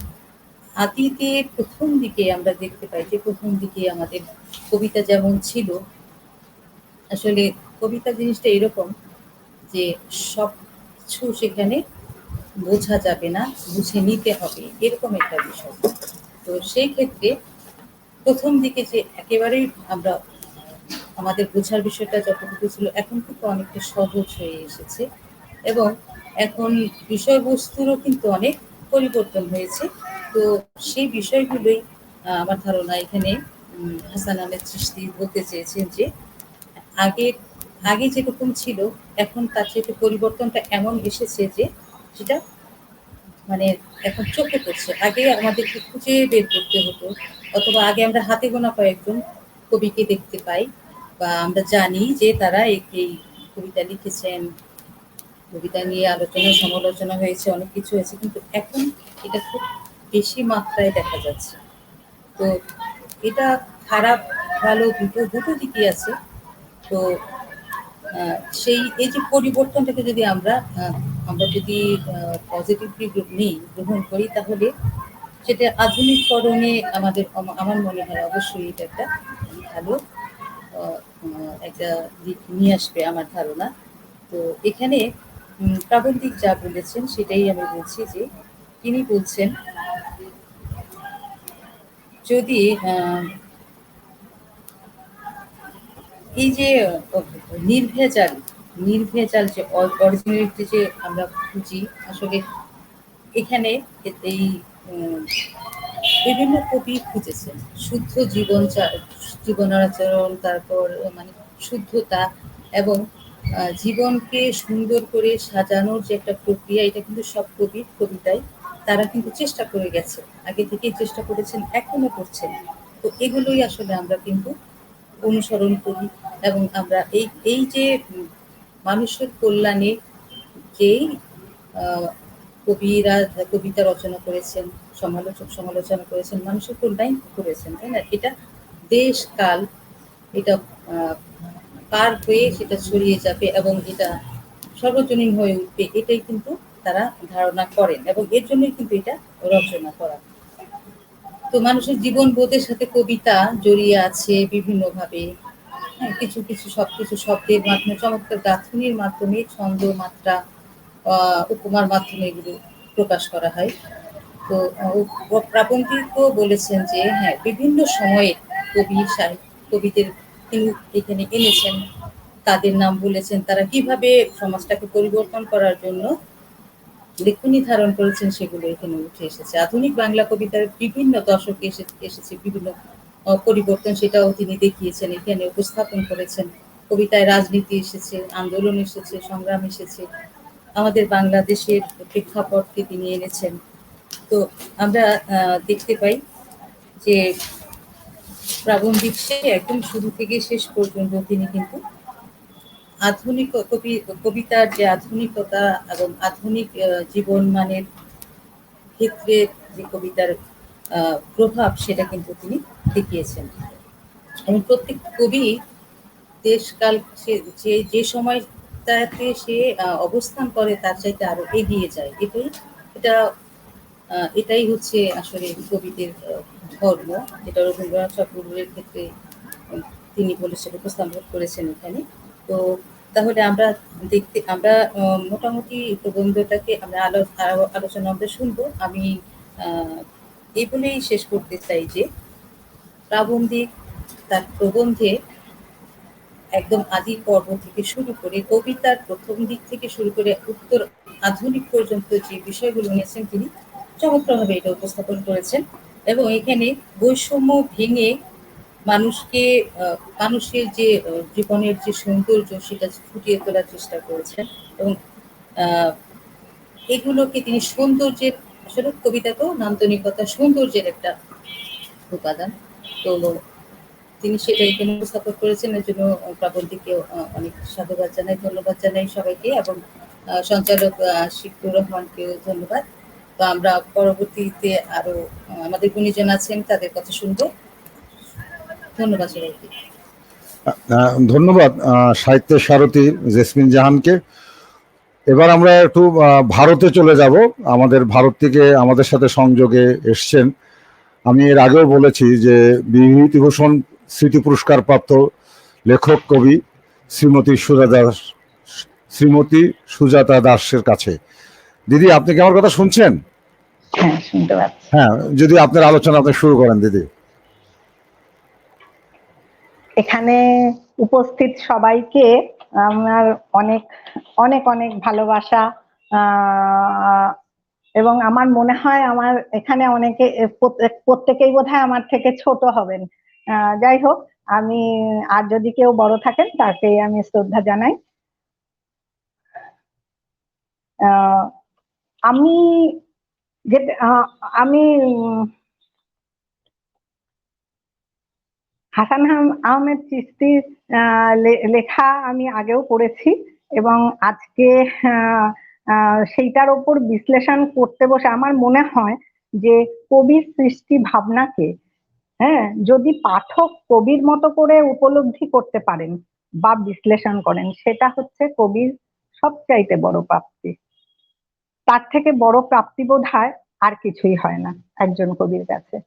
আদিতে প্রথম দিকে আমরা দেখতে পাই যে প্রথম দিকে আমাদের কবিতা যেমন ছিল, আসলে কবিতা জিনিসটা এরকম যে সব কিছু সেখানে বোঝা যাবে না, বুঝে নিতে হবে, এরকম একটা বিষয়। তো সেই ক্ষেত্রে প্রথম দিকে যে একেবারেই আমরা আমাদের বোঝার বিষয়টা যতটুকু ছিল, এখন কিন্তু অনেকটা সহজ হয়ে এসেছে। এবং এখন বিষয়বস্তুরও কিন্তু অনেক পরিবর্তন হয়েছে। তো সেই বিষয়গুলোই আমার ধারণা এখানে হাসান আহমেদ চিশতি বলতে চেয়েছেন যে আগে আগে যেরকম ছিল, এখন তার চেয়ে পরিবর্তনটা এমন এসেছে যে সেটা মানে এখন চোখে পড়ছে। আগে আমাদেরকে খুঁজে বের করতে হতো, অথবা আগে আমরা হাতে গোনা কয়েকজন কবিকে দেখতে পাই, বা আমরা জানি যে তারা এই কবিতা লিখেছেন, কবিতা নিয়ে আলোচনা সমালোচনা হয়েছে, অনেক কিছু হয়েছে। কিন্তু এখন এটা খুব বেশি মাত্রায় দেখা যাচ্ছে। তো এটা খারাপ ভালো দুটো দুটো দিকই আছে। তো সেই এই যে পরিবর্তনটাকে যদি আমরা আমরা যদি পজিটিভলি নিই, গ্রহণ করি, তাহলে সেটা আধুনিককরণে আমার মনে হয় অবশ্যই এটা একটা ভালো একটা দিক নিয়ে আসবে আমার ধারণা। তো এখানে প্রাবন্ধিক যা বলেছেন সেটাই আমি বলছি, যে তিনি বলছেন যদি এই যে নির্ভেজাল নির্ভেজাল যে অরিজিনালিটি যে আমরা খুঁজি, আসলে এখানে এই উম, বিভিন্ন কবি খুঁজেছেন শুদ্ধ জীবনাচরণ, তারপর মানে শুদ্ধতা এবং জীবনকে সুন্দর করে সাজানোর যে একটা প্রক্রিয়া, এটা কিন্তু সব কবির কবিতায় তারা কিন্তু চেষ্টা করে গেছে, আগে থেকেই চেষ্টা করেছেন, এখনো করছেন। তো এগুলোই আসলে আমরা কিন্তু অনুসরণ করি এবং আমরা এই এই যে মানুষের কল্যাণে যেই আহ, কবিরা কবিতা রচনা করেছেন, সমালোচনা করেছেন, মানুষের কল্যাণ করেছেন, তাই না? এটা দেশ কাল এটা আহ, পার হয়ে সেটা ছড়িয়ে যাবে এবং এটা সর্বজনীন হয়ে উঠবে, এটাই কিন্তু তারা ধারণা করেন এবং এর জন্যই কিন্তু এটা রচনা করা। তো মানুষের জীবন বোধের সাথে কবিতা জড়িয়ে আছে বিভিন্নভাবে। হ্যাঁ, কিছু কিছু সবকিছু শব্দের মাধ্যমে, চমৎকার গাঁথনির মাধ্যমে, ছন্দ, মাত্রা, উপমার মাধ্যমে এগুলো প্রকাশ করা হয়। তো প্রাবন্ধিকও বলেছেন যে হ্যাঁ, বিভিন্ন সময়ে কবিদের তিনি এখানে এনেছেন, তাদের নাম বলেছেন, তারা কিভাবে সমাজটাকে পরিবর্তন করার জন্য লেখনী ধারণ করেছেন সেগুলো এখানে উঠে এসেছে। আধুনিক বাংলা কবিতার বিভিন্ন দশকে এসেছে বিভিন্ন পরিবর্তন, সেটাও তিনি দেখিয়েছেন, এখানে উপস্থাপন করেছেন। কবিতায় রাজনীতি এসেছে, আন্দোলন এসেছে, সংগ্রাম এসেছে, আমাদের বাংলাদেশের প্রেক্ষাপটকে তিনি এনেছেন। তো আমরা দেখতে পাই যে প্রাবন্ধিক সে একদম শুরু থেকে শেষ পর্যন্ত তিনি কিন্তু আধুনিক কবিতার যে আধুনিকতা এবং আধুনিক জীবন মানের ক্ষেত্রে যে কবিতার প্রভাব, সেটা কিন্তু তিনি দেখিয়েছেন। এবং প্রত্যেক কবি দেশকাল যে যে সময়টাতে সে অবস্থান করে তার চাইতে আরো এগিয়ে যায়, এটা এটাই হচ্ছে আসলে কবিদের ধর্ম, যেটা রবীন্দ্রনাথ ঠাকুরের ক্ষেত্রে তিনি বলেছেন, উপস্থাপন করেছেন এখানে। তো তাহলে আমরা মোটামুটি প্রবন্ধটাকে আমরা আলোচনা আমরা শুনবো। আমি এই বলেই শেষ করতে চাই যে প্রাবন্ধিক তার প্রবন্ধে একদম আদি পর্ব থেকে শুরু করে কবিতার প্রথম দিক থেকে শুরু করে উত্তর আধুনিক পর্যন্ত যে বিষয়গুলো নিয়েছেন তিনি চমৎকারভাবে এটা উপস্থাপন করেছেন এবং এখানে বৈষম্য ভেঙে মানুষকে মানুষের যে জীবনের যে সৌন্দর্য সেটা ফুটিয়ে তোলার চেষ্টা করেছেন এবং এগুলোকে তিনি সৌন্দর্যের, আসলে কবিতা তো নান্দনিকতা সৌন্দর্যের একটা উপাদান। তো তিনি সেটা এখানে উপস্থাপন করেছেন, এর জন্য প্রাবন্ধিককে অনেক সাধুবাদ জানাই, ধন্যবাদ জানাই সবাইকে এবং সঞ্চালক শিবকুর রহমানকেও ধন্যবাদ। তো আমরা পরবর্তীতে আরো আমাদের গুণীজন আছেন, তাদের কথা শুনবো। ধন্যবাদ সবাইকে। ধন্যবাদ সাহিত্যের সারথী জেসমিন জাহানকে। এবার আমরা একটু ভারতে চলে যাব। আমাদের ভারত থেকে আমাদের সাথে সংযোগে এসছেন, আমি এর আগেও বলেছি যে বিভূতিভূষণ স্মৃতি পুরস্কার প্রাপ্ত লেখক কবি শ্রীমতী সুজাতা দাসের কাছে। দিদি, আপনি কি আমার কথা শুনছেন? হ্যাঁ, শুনতে পাচ্ছি। হ্যাঁ, যদি আপনার আলোচনা আপনি শুরু করেন দিদি। এখানে উপস্থিত সবাইকে আমার অনেক অনেক অনেক ভালোবাসা, এবং আমার মনে হয় আমার এখানে অনেকে প্রত্যেকেই বোধহয় আমার থেকে ছোট হবেন। যাই হোক, আমি আর যদি কেউ বড় থাকেন তাকে আমি শ্রদ্ধা জানাই। আমি আমি হাসান আহমেদ চিশতির লেখা আমি আগেও পড়েছি এবং আজকে সেইটার ওপর বিশ্লেষণ করতে বসে আমার মনে হয় যে কবির সৃষ্টি ভাবনাকে, হ্যাঁ, যদি পাঠক কবির মতো করে উপলব্ধি করতে পারেন বা বিশ্লেষণ করেন, সেটা হচ্ছে কবির সবচাইতে বড় প্রাপ্তি। তার থেকে বড় প্রাপ্তি বোধহয় আর কিছুই হয় না একজন কবির কাছে।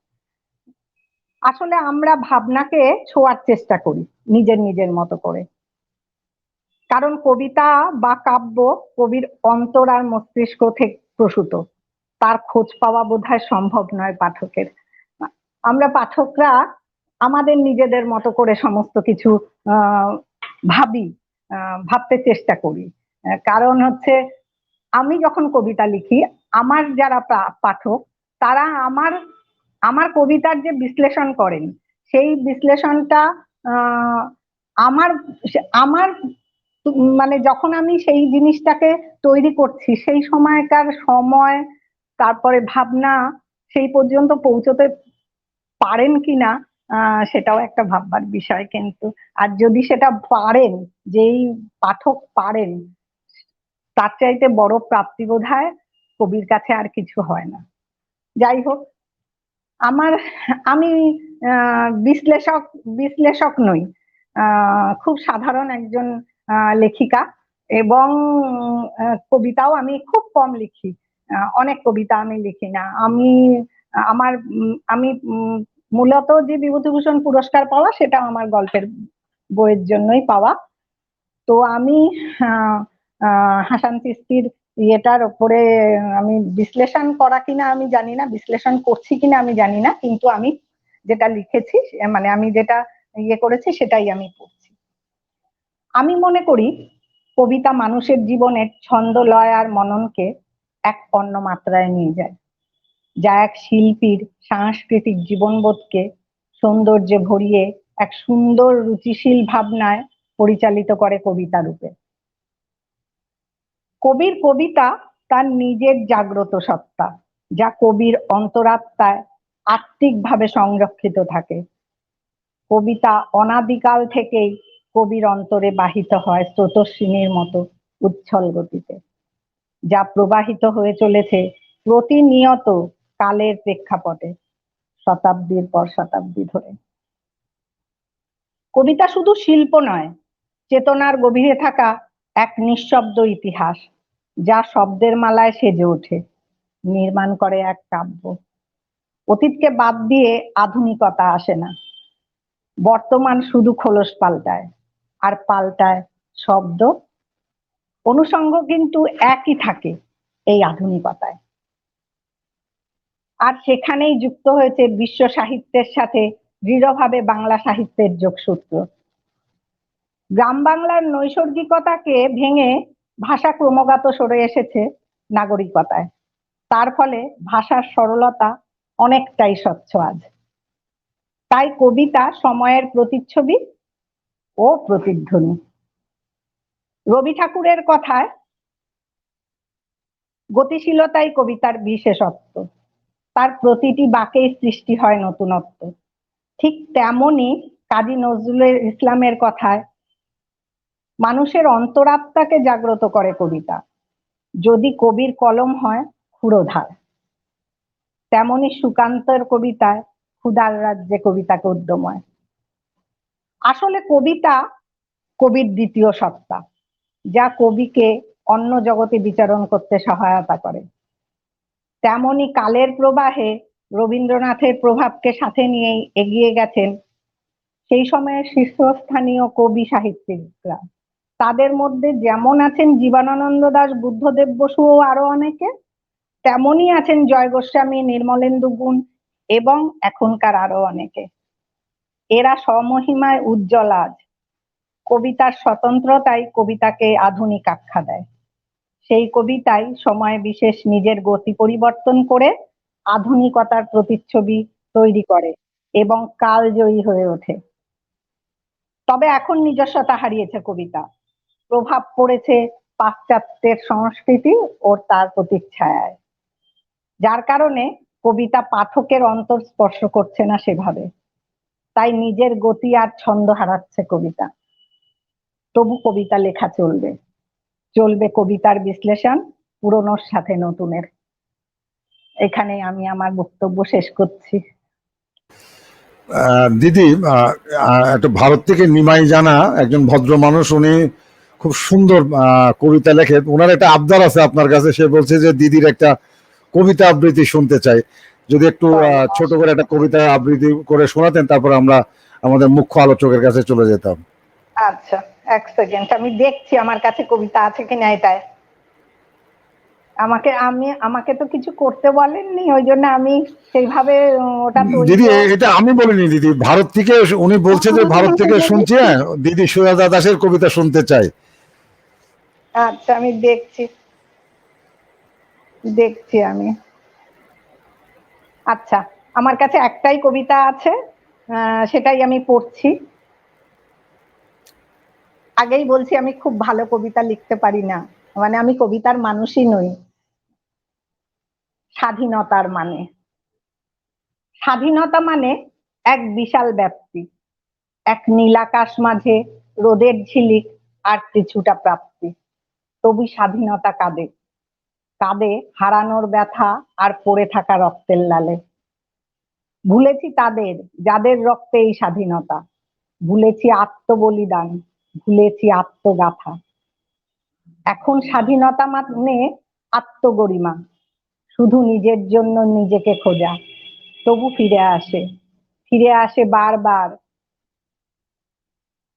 আসলে আমরা ভাবনাকে ছোঁয়ার চেষ্টা করি নিজের নিজের মতো করে, কারণ কবিতা বা কাব্য কবির অন্তর আর মস্তিষ্ক থেকে প্রসূত, তার খোঁজ পাওয়া বোধহয় সম্ভব নয় পাঠকের। আমরা পাঠকরা আমাদের নিজেদের মতো করে সমস্ত কিছু ভাবি, ভাবতে চেষ্টা করি। কারণ হচ্ছে আমি যখন কবিতা লিখি, আমার যারা পাঠক তারা আমার আমার কবিতার যে বিশ্লেষণ করেন, সেই বিশ্লেষণটা আহ, আমার আমার মানে যখন আমি সেই জিনিসটাকে তৈরি করছি, সেই সময়কার সময়, তারপরে ভাবনা সেই পর্যন্ত পৌঁছতে পারেন কিনা, সেটাও একটা ভাববার বিষয়। কিন্তু আর যদি সেটা পারেন, যেই পাঠক পারেন, তার চাইতে বড় প্রাপ্তি বোধহয় কবির কাছে আর কিছু হয় না। যাই হোক, আমার আমি বিশ্লেষক বিশ্লেষক নই, খুব সাধারণ একজন লেখিকা, এবং কবিতাও আমি খুব কম লিখি। অনেক কবিতা আমি লিখি না। আমি মূলত যে বিভূতিভূষণ পুরস্কার পাওয়া, সেটা আমার গল্পের বইয়ের জন্যই পাওয়া। তো আমি হাসান চিশতির ইয়েটার ওপরে আমি বিশ্লেষণ করা কিনা আমি জানি না, বিশ্লেষণ করছি কিনা আমি জানি না, কিন্তু আমি যেটা লিখেছি, মানে আমি যেটা ইয়ে করেছি, সেটাই আমি পড়ছি। আমি মনে করি কবিতা মানুষের জীবনের ছন্দ, লয় আর মননকে এক অন্য মাত্রায় নিয়ে যায়, যা এক শিল্পীর সাংস্কৃতিক জীবনবোধকে সৌন্দর্যে ভরিয়ে এক সুন্দর রুচিশীল ভাবনায় পরিচালিত করে কবিতা রূপে। কবির কবিতা তার নিজের জাগ্রত সত্তা, যা কবির অন্তরাত্মায় আত্মিকভাবে সংরক্ষিত থাকে। কবিতা অনাদিকাল থেকেই কবির অন্তরে বাহিত হয় স্রোতস্বিনীর মতো উচ্ছল গতিতে, যা প্রবাহিত হয়ে চলেছে প্রতিনিয়ত কালের প্রেক্ষাপটে শতাব্দীর পর শতাব্দী ধরে। কবিতা শুধু শিল্প নয়, চেতনার গভীরে থাকা এক নিঃশব্দ ইতিহাস, যা শব্দের মালায় সেজে ওঠে, নির্মাণ করে এক কাব্য। অতীতকে বাদ দিয়ে আধুনিকতা আসে না, বর্তমান শুধু খোলস পাল্টায়, আর পাল্টায় শব্দ। অনুষঙ্গ কিন্তু একই থাকে এই আধুনিকতায়, আর সেখানেই যুক্ত হয়েছে বিশ্ব সাহিত্যের সাথে দৃঢ়ভাবে বাংলা সাহিত্যের যোগসূত্র। গ্রাম বাংলার নৈসর্গিকতাকে ভেঙে ভাষা ক্রমাগত সরে এসেছে নাগরিকতায়। তার ফলে ভাষার সরলতা অনেকটাই স্বচ্ছ আজ। তাই কবিতা সময়ের প্রতিচ্ছবি ও প্রতিধ্বনি। রবি ঠাকুরের কথায় গতিশীলতাই কবিতার বিশেষত্ব, তার প্রতিটি বাকেই সৃষ্টি হয় নতুনত্ব। ঠিক তেমনি কাজী নজরুল ইসলামের কথায় মানুষের অন্তরাত্মাকে জাগ্রত করে কবিতা, যদি কবির কলম হয় ক্ষুরোধার। তেমনি সুকান্তের কবিতায় ক্ষুধার রাজ্যে কবিতাকে উদ্যময়। আসলে কবিতা কবির দ্বিতীয় সত্তা, যা কবিকে অন্য জগতে বিচরণ করতে সহায়তা করে। তেমনি কালের প্রবাহে রবীন্দ্রনাথের প্রভাবকে সাথে নিয়েই এগিয়ে গেছেন সেই সময়ের শীর্ষস্থানীয় কবি সাহিত্যিকরা। তাদের মধ্যে যেমন আছেন জীবনানন্দ দাশ, বুদ্ধদেব বসু ও আরো অনেকে, তেমনি আছেন জয় গোস্বামী, নির্মলেন্দু গুণ এবং এখনকার আরো অনেকে। এরা স্বমহিমায় উজ্জ্বল আজ। কবিতার স্বতন্ত্রতাই কবিতাকে আধুনিক আখ্যা দেয়। সেই কবিতাই সময় বিশেষ নিজের গতি পরিবর্তন করে আধুনিকতার প্রতিচ্ছবি তৈরি করে এবং কালজয়ী হয়ে ওঠে। তবে এখন নিজস্বতা হারিয়েছে কবিতা, প্রভাব পড়েছে পাশ্চাত্যের সংস্কৃতি ও তার প্রতিচ্ছায়ায়, যার কারণে কবিতা পাঠকের অন্তর স্পর্শ করছে না সেভাবে। তাই নিজের গতি আর ছন্দ হারাচ্ছে কবিতা। তবু কবিতা লেখা চলবে, চলবে কবিতার বিশ্লেষণ, পুরনোর সাথে নতুনের। এখানে আমি আমার বক্তব্য শেষ করছি। দিদি, একটা ভারত থেকে নিমাই জানা একজন ভদ্র মানুষ, উনি খুব সুন্দর কবিতা লেখে। ওনার একটা আবদার আছে আপনার কাছে, সে বলছে যে দিদির একটা কবিতা আবৃত্তি শুনতে চাই, যদি একটু ছোট করে একটা কবিতা আবৃত্তি করে শোনাতেন, তারপর আমরা আমাদের মুখ্য আলোচকের কাছে চলে যেতাম। আচ্ছা, এক সেকেন্ড, আমি দেখছি আমার কাছে কবিতা আছে কিনা। এটায় আমাকে তো কিছু করতে বলেননি, ওই জন্য আমি সেইভাবে ওটা তৈরি দিদি এটা আমি বলিনি দিদি, ভারত থেকে উনি বলছে যে ভারত থেকে শুনছি। হ্যাঁ দিদি, সুজাতা দাসের কবিতা শুনতে চাই। আচ্ছা, আমি দেখছি আমি। আচ্ছা, আমার কাছে একটাই কবিতা আছে, সেটাই আমি পড়ছি। আগেই বলছি আমি খুব ভালো কবিতা লিখতে পারি না, মানে আমি কবিতার মানুষই নই। স্বাধীনতার মানে, স্বাধীনতা মানে এক বিশাল ব্যাপ্তি, এক নীলাকাশ মাঝে রোদের ঝিলিক আর কিছুটা প্রাপ্তি। তবু স্বাধীনতা কাঁদে, কাঁদে হারানোর ব্যথা আর পড়ে থাকা রক্তের লালে। ভুলেছি তাদের যাদের রক্তে এই স্বাধীনতা, ভুলেছি আত্মবলিদান, ভুলেছি আত্মগাথা। এখন স্বাধীনতা মানে আত্মগরিমা, শুধু নিজের জন্য নিজেকে খোঁজা। তবু ফিরে আসে বারবার,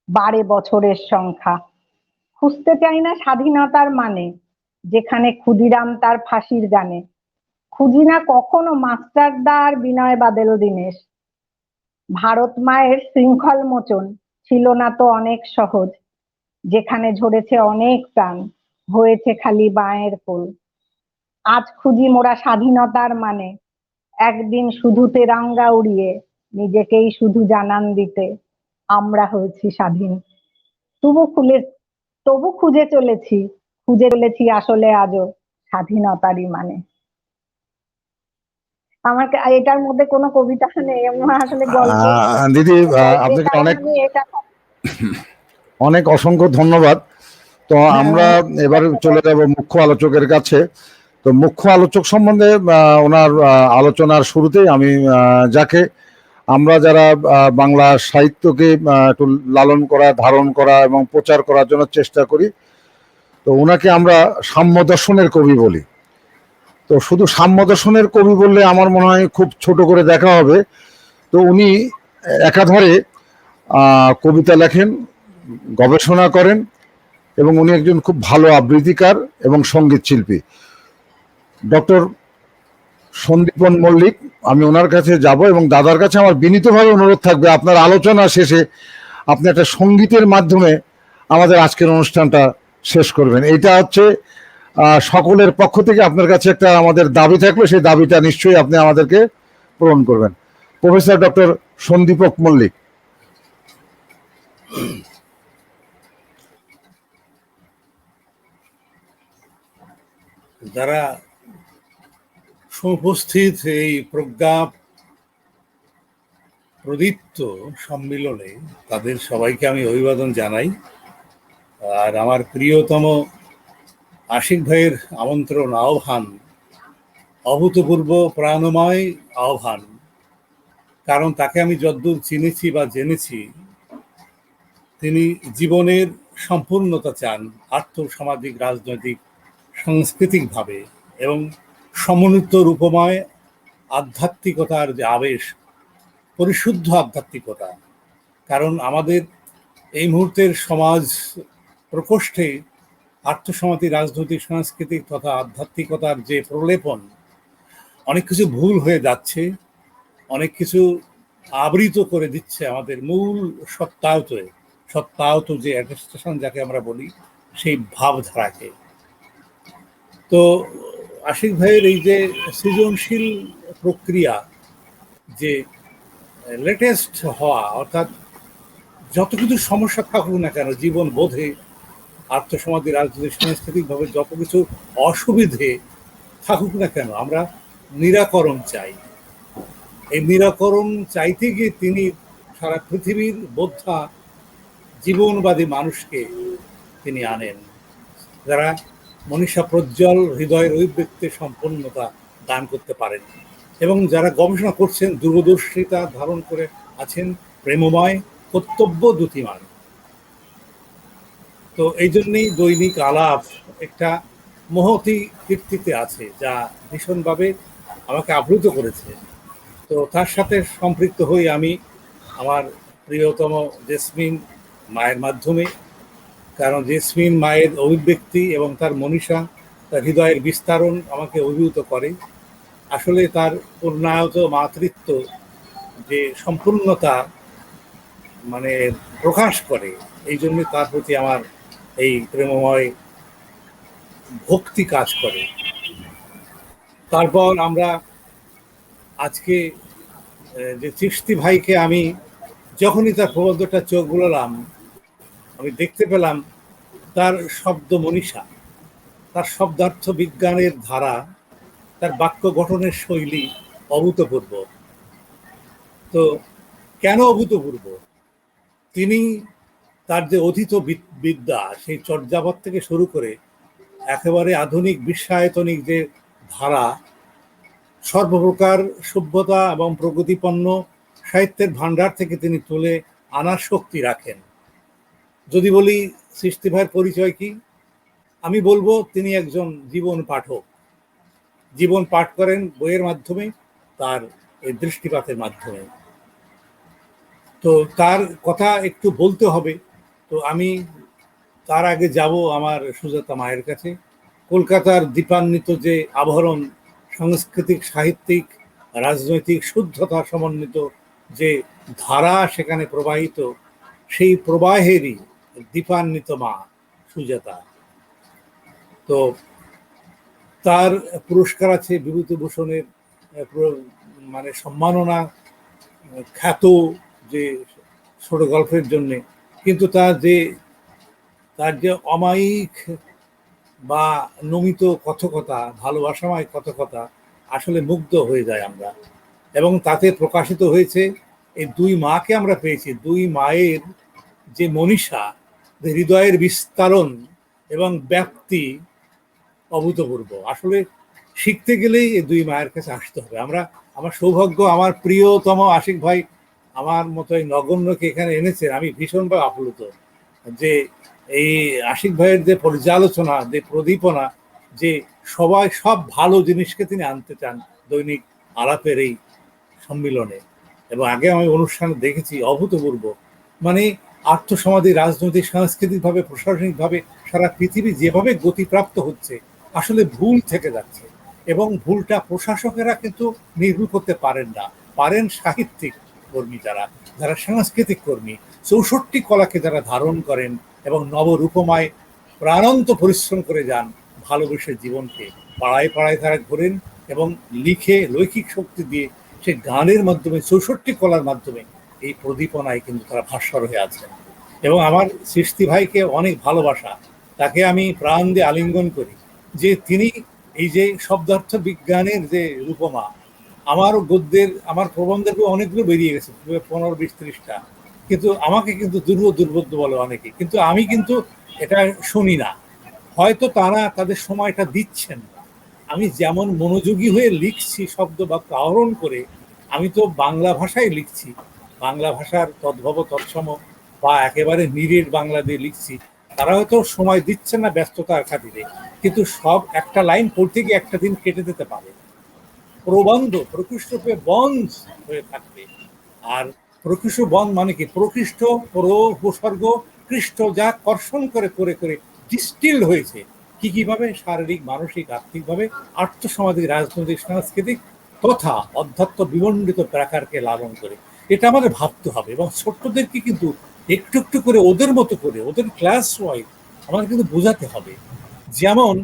বারে বছরের সংখ্যা। খুঁজতে চাই না স্বাধীনতার মানে, যেখানে ক্ষুদিরাম তার ফাঁসির গানে। খুঁজি না কখনো মাস্টারদা আর বিনয় বাদল দীনেশ। ভারত মায়ের শৃঙ্খল মোচন ছিল না তো অনেক সহজ, যেখানে ঝরেছে অনেক প্রাণ, হয়েছে খালি বাঁয়ের কোল। আজ খুঁজি মোরা স্বাধীনতার মানে, একদিন শুধু তেরঙ্গা উড়িয়ে নিজেকেই শুধু জানান দিতে আমরা হয়েছি স্বাধীন। তবু খুঁজে চলেছি আসলে আজও স্বাধীনতারই মানে। আমাকে এটার মধ্যে কোনো কবিতা নেই, আমার আসলে গল্প। দিদি আপনাকে অনেক অনেক অসংখ্য ধন্যবাদ। তো আমরা এবার চলে যাব মুখ্য আলোচকের কাছে। তো মুখ্য আলোচক সম্বন্ধে ওনার আলোচনার শুরুতেই আমি যাকে আমরা যারা বাংলা সাহিত্যকে একটু লালন করা, ধারণ করা এবং প্রচার করার জন্য চেষ্টা করি, তো ওনাকে আমরা সাম্য দর্শনের কবি বলি। তো শুধু সাম্য দর্শনের কবি বললে আমার মনে হয় খুব ছোট করে দেখা হবে। তো উনি একাধারে কবিতা লেখেন, গবেষণা করেন, এবং উনি একজন খুব ভালো আবৃত্তিকার এবং সঙ্গীত শিল্পী। ডক্টর সন্দীপন মল্লিক, আমি ওনার কাছে যাব এবং দাদার কাছে আমার বিনীতভাবে অনুরোধ থাকবে আপনার আলোচনা শেষে আপনি একটা সঙ্গীতের মাধ্যমে আমাদের আজকের অনুষ্ঠানটা শেষ করবেন। এটা হচ্ছে সকলের পক্ষ থেকে আপনার কাছে একটা আমাদের দাবি থাকলে সেই দাবিটা নিশ্চয়ই আপনি আমাদেরকে পূরণ করবেন। Professor doctor Sandipak Mallik. যারা উপস্থিত এই প্রজ্ঞা প্রদীপ্ত সম্মিলনে, তাদের সবাইকে আমি অভিবাদন জানাই। আর আমার প্রিয়তম আশিক ভাইয়ের আমন্ত্রণ, আহ্বান, অভূতপূর্ব প্রাণময় আহ্বান। কারণ তাকে আমি যদ্দূর চিনেছি বা জেনেছি, তিনি জীবনের সম্পূর্ণতা চান আর্থসামাজিক, রাজনৈতিক, সাংস্কৃতিকভাবে, এবং সমন্বিত রূপময় আধ্যাত্মিকতার যে আবেশ, পরিশুদ্ধ আধ্যাত্মিকতা। কারণ আমাদের এই মুহূর্তের সমাজ প্রকোষ্ঠে আর্থসামাজিক, রাজনৈতিক, সাংস্কৃতিক তথা আধ্যাত্মিকতার যে প্রলেপন, অনেক কিছু ভুল হয়ে যাচ্ছে, অনেক কিছু আবৃত করে দিচ্ছে আমাদের মূল সত্তায়ত যে অ্যাডমিনিস্ট্রেশন যাকে আমরা বলি, সেই ভাবধারাকে। তো আশিক ভাইয়ের এই যে সৃজনশীল প্রক্রিয়া, যে লেটেস্ট হওয়া, অর্থাৎ যত কিছু সমস্যা থাকুক না কেন জীবন বোধে, আর্থসামাজিক, রাজনৈতিক, সাংস্কৃতিকভাবে যত কিছু অসুবিধে থাকুক না কেন, আমরা নিরাকরণ চাই। এই নিরাকরণ চাইতে গিয়ে তিনি সারা পৃথিবীর বোদ্ধা জীবনবাদী মানুষকে তিনি আনেন, যারা মনীষা প্রজ্জ্বল হৃদয়ের অভিব্যক্তি সম্পন্নতা দান করতে পারেন, এবং যারা গবেষণা করছেন দূরদর্শিতা ধারণ করে আছেন, প্রেমময়, কর্তব্য দ্যুতিমান। তো এই জন্যই দৈনিক আলাপ একটা মহতী কীর্তিতে আছে, যা ভীষণভাবে আমাকে আপ্লুত করেছে। তো তার সাথে সম্পৃক্ত হই আমি আমার প্রিয়তম জেসমিন মায়ের মাধ্যমে। কারণ জেসমিন মায়ের অভিব্যক্তি এবং তার মনীষা, তার হৃদয়ের বিস্তারণ আমাকে অভিভূত করে। আসলে তার পূর্ণায়ত মাতৃত্ব যে সম্পূর্ণতা মানে প্রকাশ করে, এই জন্য তার প্রতি আমার এই প্রেমময় ভক্তি কাজ করে। তারপর আমরা আজকে যে চিশতি ভাইকে আমি যখনই তার প্রবন্ধটা চোখ বুলালাম, আমি দেখতে পেলাম তার শব্দ মনীষা, তার শব্দার্থ বিজ্ঞানের ধারা, তার বাক্য গঠনের শৈলী অভূতপূর্ব। তো কেন অভূতপূর্ব? তিনি তার যে অধীত বিদ্যা, সেই চর্যাপদ থেকে শুরু করে একেবারে আধুনিক বিশ্বায়তনিক যে ধারা, সর্বপ্রকার সভ্যতা এবং প্রগতিপন্ন সাহিত্যের ভাণ্ডার থেকে তিনি তুলে আনার শক্তি রাখেন। যদি বলি সৃষ্টি ভাইয়ের পরিচয় কি, আমি বলবো তিনি একজন জীবন পাঠক। জীবন পাঠ করেন বইয়ের মাধ্যমে, তার এই দৃষ্টিপাতের মাধ্যমে। তো তার কথা একটু বলতে হবে। তো আমি তার আগে যাব আমার সুজাতা মায়ের কাছে। কলকাতার দীপান্বিত যে আভরণ, সাংস্কৃতিক, সাহিত্যিক, রাজনৈতিক শুদ্ধতা সমন্বিত যে ধারা সেখানে প্রবাহিত, সেই প্রবাহেরই দীপান্বিত মা সুজাতা। তো তার পুরস্কার আছে বিভূতিভূষণের মানে সম্মাননা, খ্যাত যে ছোট গল্পের জন্যে, কিন্তু তার যে অমায়িক বা নমিত কথকতা, ভালোবাসাময় কথকতা, আসলে মুগ্ধ হয়ে যায় আমরা। এবং তাতে প্রকাশিত হয়েছে এই দুই মাকে আমরা পেয়েছি, দুই মায়ের যে মনীষা, যে হৃদয়ের বিস্তারণ এবং ব্যাপ্তি অভূতপূর্ব। আসলে শিখতে গেলেই এই দুই মায়ের কাছে আসতে হবে। আমার সৌভাগ্য, আমার প্রিয়তম আশিক ভাই আমার মতো এই নগণ্যকে এখানে এনেছেন। আমি ভীষণভাবে আপ্লুত যে এই আশিক ভাইয়ের যে পর্যালোচনা, যে প্রদীপনা, যে সবাই সব ভালো জিনিসকে তিনি আনতে চান দৈনিক আলাপের এই সম্মিলনে। এবং আগে আমি অনুষ্ঠানে দেখেছি, অভূতপূর্ব। মানে আর্থসমাধি, রাজনৈতিক, সাংস্কৃতিকভাবে, প্রশাসনিকভাবে সারা পৃথিবী যেভাবে গতিপ্রাপ্ত হচ্ছে, আসলে ভুল থেকে যাচ্ছে। এবং ভুলটা প্রশাসকেরা কিন্তু নির্ভুল করতে পারেন না, পারেন সাহিত্যিক কর্মী, যারা সাংস্কৃতিক কর্মী, ৬৪ কলাকে যারা ধারণ করেন এবং নবরূপমায় প্রাণান্ত পরিশ্রম করে যান, ভালোবেসে জীবনকে পাড়ায় পাড়ায় তারা ঘোরেন এবং লিখে লৈখিক শক্তি দিয়ে সে গানের মাধ্যমে, ৬৪ কলার মাধ্যমে এই প্রদীপনায় কিন্তু তারা ভাস্বর হয়ে আছেন। এবং আমার সৃষ্টি ভাইকে অনেক ভালোবাসা, তাকে আমি প্রাণ দিয়ে আলিঙ্গন করি যে তিনি এই যে শব্দার্থ বিজ্ঞানের যে রূপমা, আমার গদ্যের, আমার প্রবন্ধের অনেকগুলো বেরিয়ে গেছে, 15-20-30টা, কিন্তু আমাকে কিন্তু দুর্বোধ্য বলে অনেকে, কিন্তু আমি কিন্তু এটা শুনি না। হয়তো তারা তাদের সময়টা দিচ্ছেন না। আমি যেমন মনোযোগী হয়ে লিখছি, শব্দ বাক্য আহরণ করে, আমি তো বাংলা ভাষায় লিখছি, বাংলা ভাষার তদ্ভব তৎসম বা একেবারে নিরেট বাংলা দিয়ে লিখছি। তারা হয়তো সময় দিচ্ছেন না ব্যস্ততার খাতিরে, কিন্তু সব একটা লাইন পড়তে গিয়ে একটা দিন কেটে দিতে পারে। প্রবন্ধ প্রকৃষ্টরূপে বন্ধ হয়ে থাকবে। আর প্রকৃষ্ট বন্ধ মানে কি? প্রকৃষ্ট, উপসর্গ, কৃষ্ট, যা কর্ষণ করে করে করে ডিস্টিল হয়েছে কিভাবে? শারীরিক, মানসিক, আর্থিকভাবে, আর্থসামাজিক, রাজনৈতিক, সাংস্কৃতিক তথা অধ্যাত্ম বিমণ্ডিত প্রাকারকে লালন করে। এটা আমাদের ভাবতে হবে এবং ছোট্টদেরকে কিন্তু একটু একটু করে ওদের মতো করে, ওদের ক্লাস ওয়াইজ আমাদের কিন্তু বোঝাতে হবে। যেমন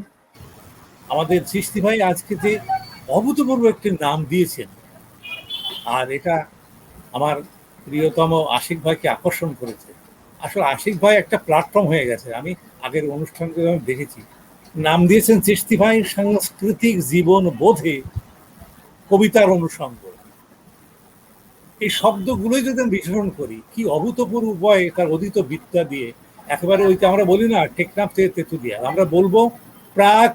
আমাদের সৃষ্টি ভাই আজকে যে অভূতপূর্ব একটি নাম দিয়েছেন, আর এটা আমার প্রিয়তম আশিক ভাইকে আকর্ষণ করেছে। আসলে আশিক ভাই একটা প্ল্যাটফর্ম হয়ে গেছে। আমি আগের অনুষ্ঠানগুলো আমি দেখেছি, নাম দিয়েছেন সৃষ্টি ভাই সাংস্কৃতিক জীবন বোধে কবিতার অনুষঙ্গ। এই শব্দগুলোই যদি আমি বিশ্লেষণ করি, কি অভূতপূর্ব উপায়ে তার অধীত বিদ্যা দিয়ে একেবারে ওইটা আমরা বলি না টেকনাফ থেকে তেঁতুলিয়া, আমরা বলবো প্রাক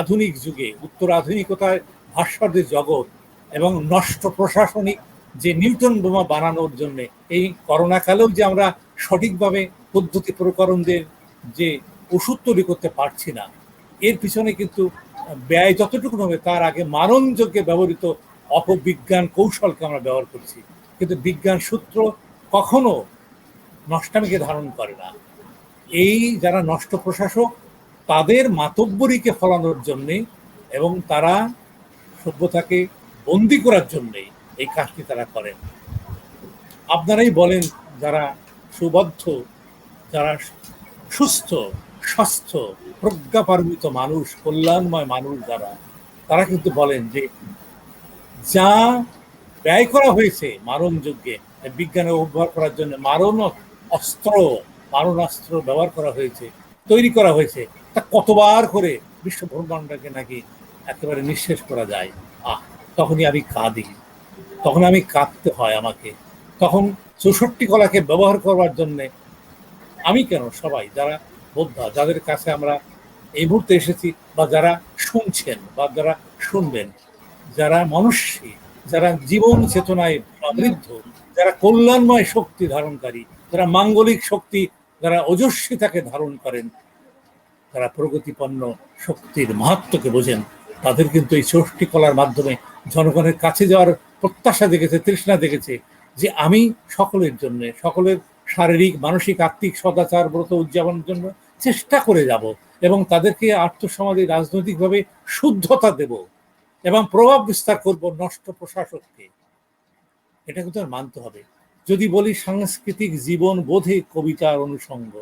আধুনিক যুগে উত্তর আধুনিকতায় ভাস্কর্যের জগৎ এবং নষ্ট প্রশাসনিক যে নিউটন বোমা বানানোর জন্য এই করোনাকালেও যে আমরা সঠিকভাবে পদ্ধতি প্রকরণদের যে ওষুধ তৈরি করতে পারছি না, এর পিছনে কিন্তু ব্যয় যতটুকু হবে তার আগে মাননযোগ্যে ব্যবহৃত অপবিজ্ঞান কৌশলকে আমরা ব্যবহার করছি। কিন্তু বিজ্ঞান সূত্র কখনো নষ্টামিকে ধারণ করে না। এই যারা নষ্ট প্রশাসক, তাদের মাতব্বরীকে ফলানোর জন্যে এবং তারা সভ্যতাকে বন্দি করার জন্যে এই কাজটি তারা করেন। আপনারাই বলেন, যারা সুবদ্ধ, যারা সুস্থ, স্বাস্থ্য, প্রজ্ঞাপার্মিত মানুষ, কল্যাণময় মানুষ যারা, তারা কিন্তু বলেন যে যা ব্যয় করা হয়েছে মারণ যজ্ঞে, বিজ্ঞানে ব্যবহার করার জন্য মারণাস্ত্র ব্যবহার করা হয়েছে, তৈরি করা হয়েছে, তা কতবার করে বিশ্ব ব্রহ্মাণ্ডকে নাকি একেবারে নিঃশেষ করা যায়। তখনই আমি কাঁদি, তখন আমি কাঁদতে হয় আমাকে। তখন 64 কলাকে ব্যবহার করবার জন্যে আমি কেন, সবাই যারা বোদ্ধা, যাদের কাছে আমরা এই মুহূর্তে এসেছি, বা যারা শুনছেন বা যারা শুনবেন, যারা মনুষ্যী, যারা জীবন চেতনায় সমৃদ্ধ, যারা কল্যাণময় শক্তি ধারণকারী, যারা মাঙ্গলিক শক্তি, যারা ওজস্বিতাকে ধারণ করেন, যারা প্রগতিপন্ন শক্তির মাহাত্ম্যকে বোঝেন, তাদের কিন্তু এই 64 কলার মাধ্যমে জনগণের কাছে যাওয়ার প্রত্যাশা দেখেছে, তৃষ্ণা দেখেছে, যে আমি সকলের জন্য, সকলের শারীরিক, মানসিক, আত্মিক সদাচার ব্রত উদযাপনের জন্য চেষ্টা করে যাব, এবং তাদেরকে আর্থসমাজে রাজনৈতিকভাবে শুদ্ধতা দেব এবং প্রভাব বিস্তার করব নষ্ট প্রশাসককে। এটা কিন্তু আর মানতে হবে। যদি বলি সাংস্কৃতিক জীবন বোধে কবিতার অনুষঙ্গ,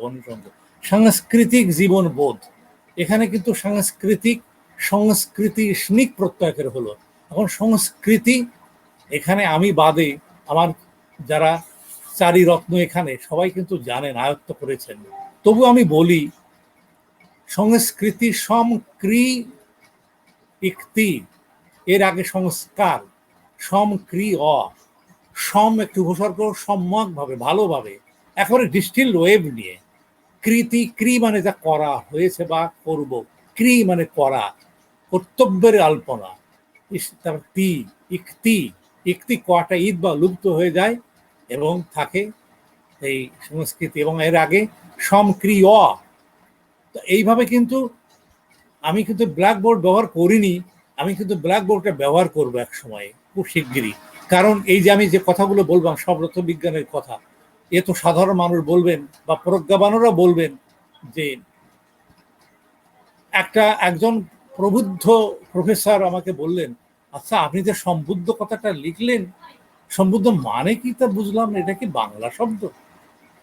সাংস্কৃতিক জীবন বোধ, এখানে কিন্তু সংস্কৃতি স্নিক প্রত্যয়ের হলো। এখন সংস্কৃতি, এখানে আমি বাদে আমার যারা চারি রত্ন এখানে সবাই কিন্তু জানেন, আয়ত্ত করেছেন। তবু আমি বলি সংস্কৃতি ইক্তি, এর আগে সংস্কার, সম একটু উপসর্গ, সম্যক ভাবে, ভালোভাবে, একেবারে ডিস্টিল ওয়েব নিয়ে। ক্রি মানে যা করা হয়েছে বা করব, মানে করা, কর্তব্যের আলপনা। তার ইক্তি কটা ঈদ বা লুপ্ত হয়ে যায় এবং থাকে এই সংস্কৃতি। এবং এর আগে সমক্রিয়। তো এইভাবে কিন্তু আমি কিন্তু ব্ল্যাকবোর্ড ব্যবহার করিনি, আমি কিন্তু ব্ল্যাকবোর্ডটা ব্যবহার করবো এক সময়, খুব শিগগিরই। কারণ এই যে আমি যে কথাগুলো বললাম সব বিজ্ঞানের কথা, এ তো সাধারণ মানুষ বলবেন বা প্রজ্ঞাবানরা বলবেন যে একজন প্রবুদ্ধ প্রফেসর আমাকে বললেন, আচ্ছা আপনি যে সম্বুদ্ধ কথাটা লিখলেন, সম্বুদ্ধ মানে কি তা বুঝলাম, এটা কি বাংলা শব্দ?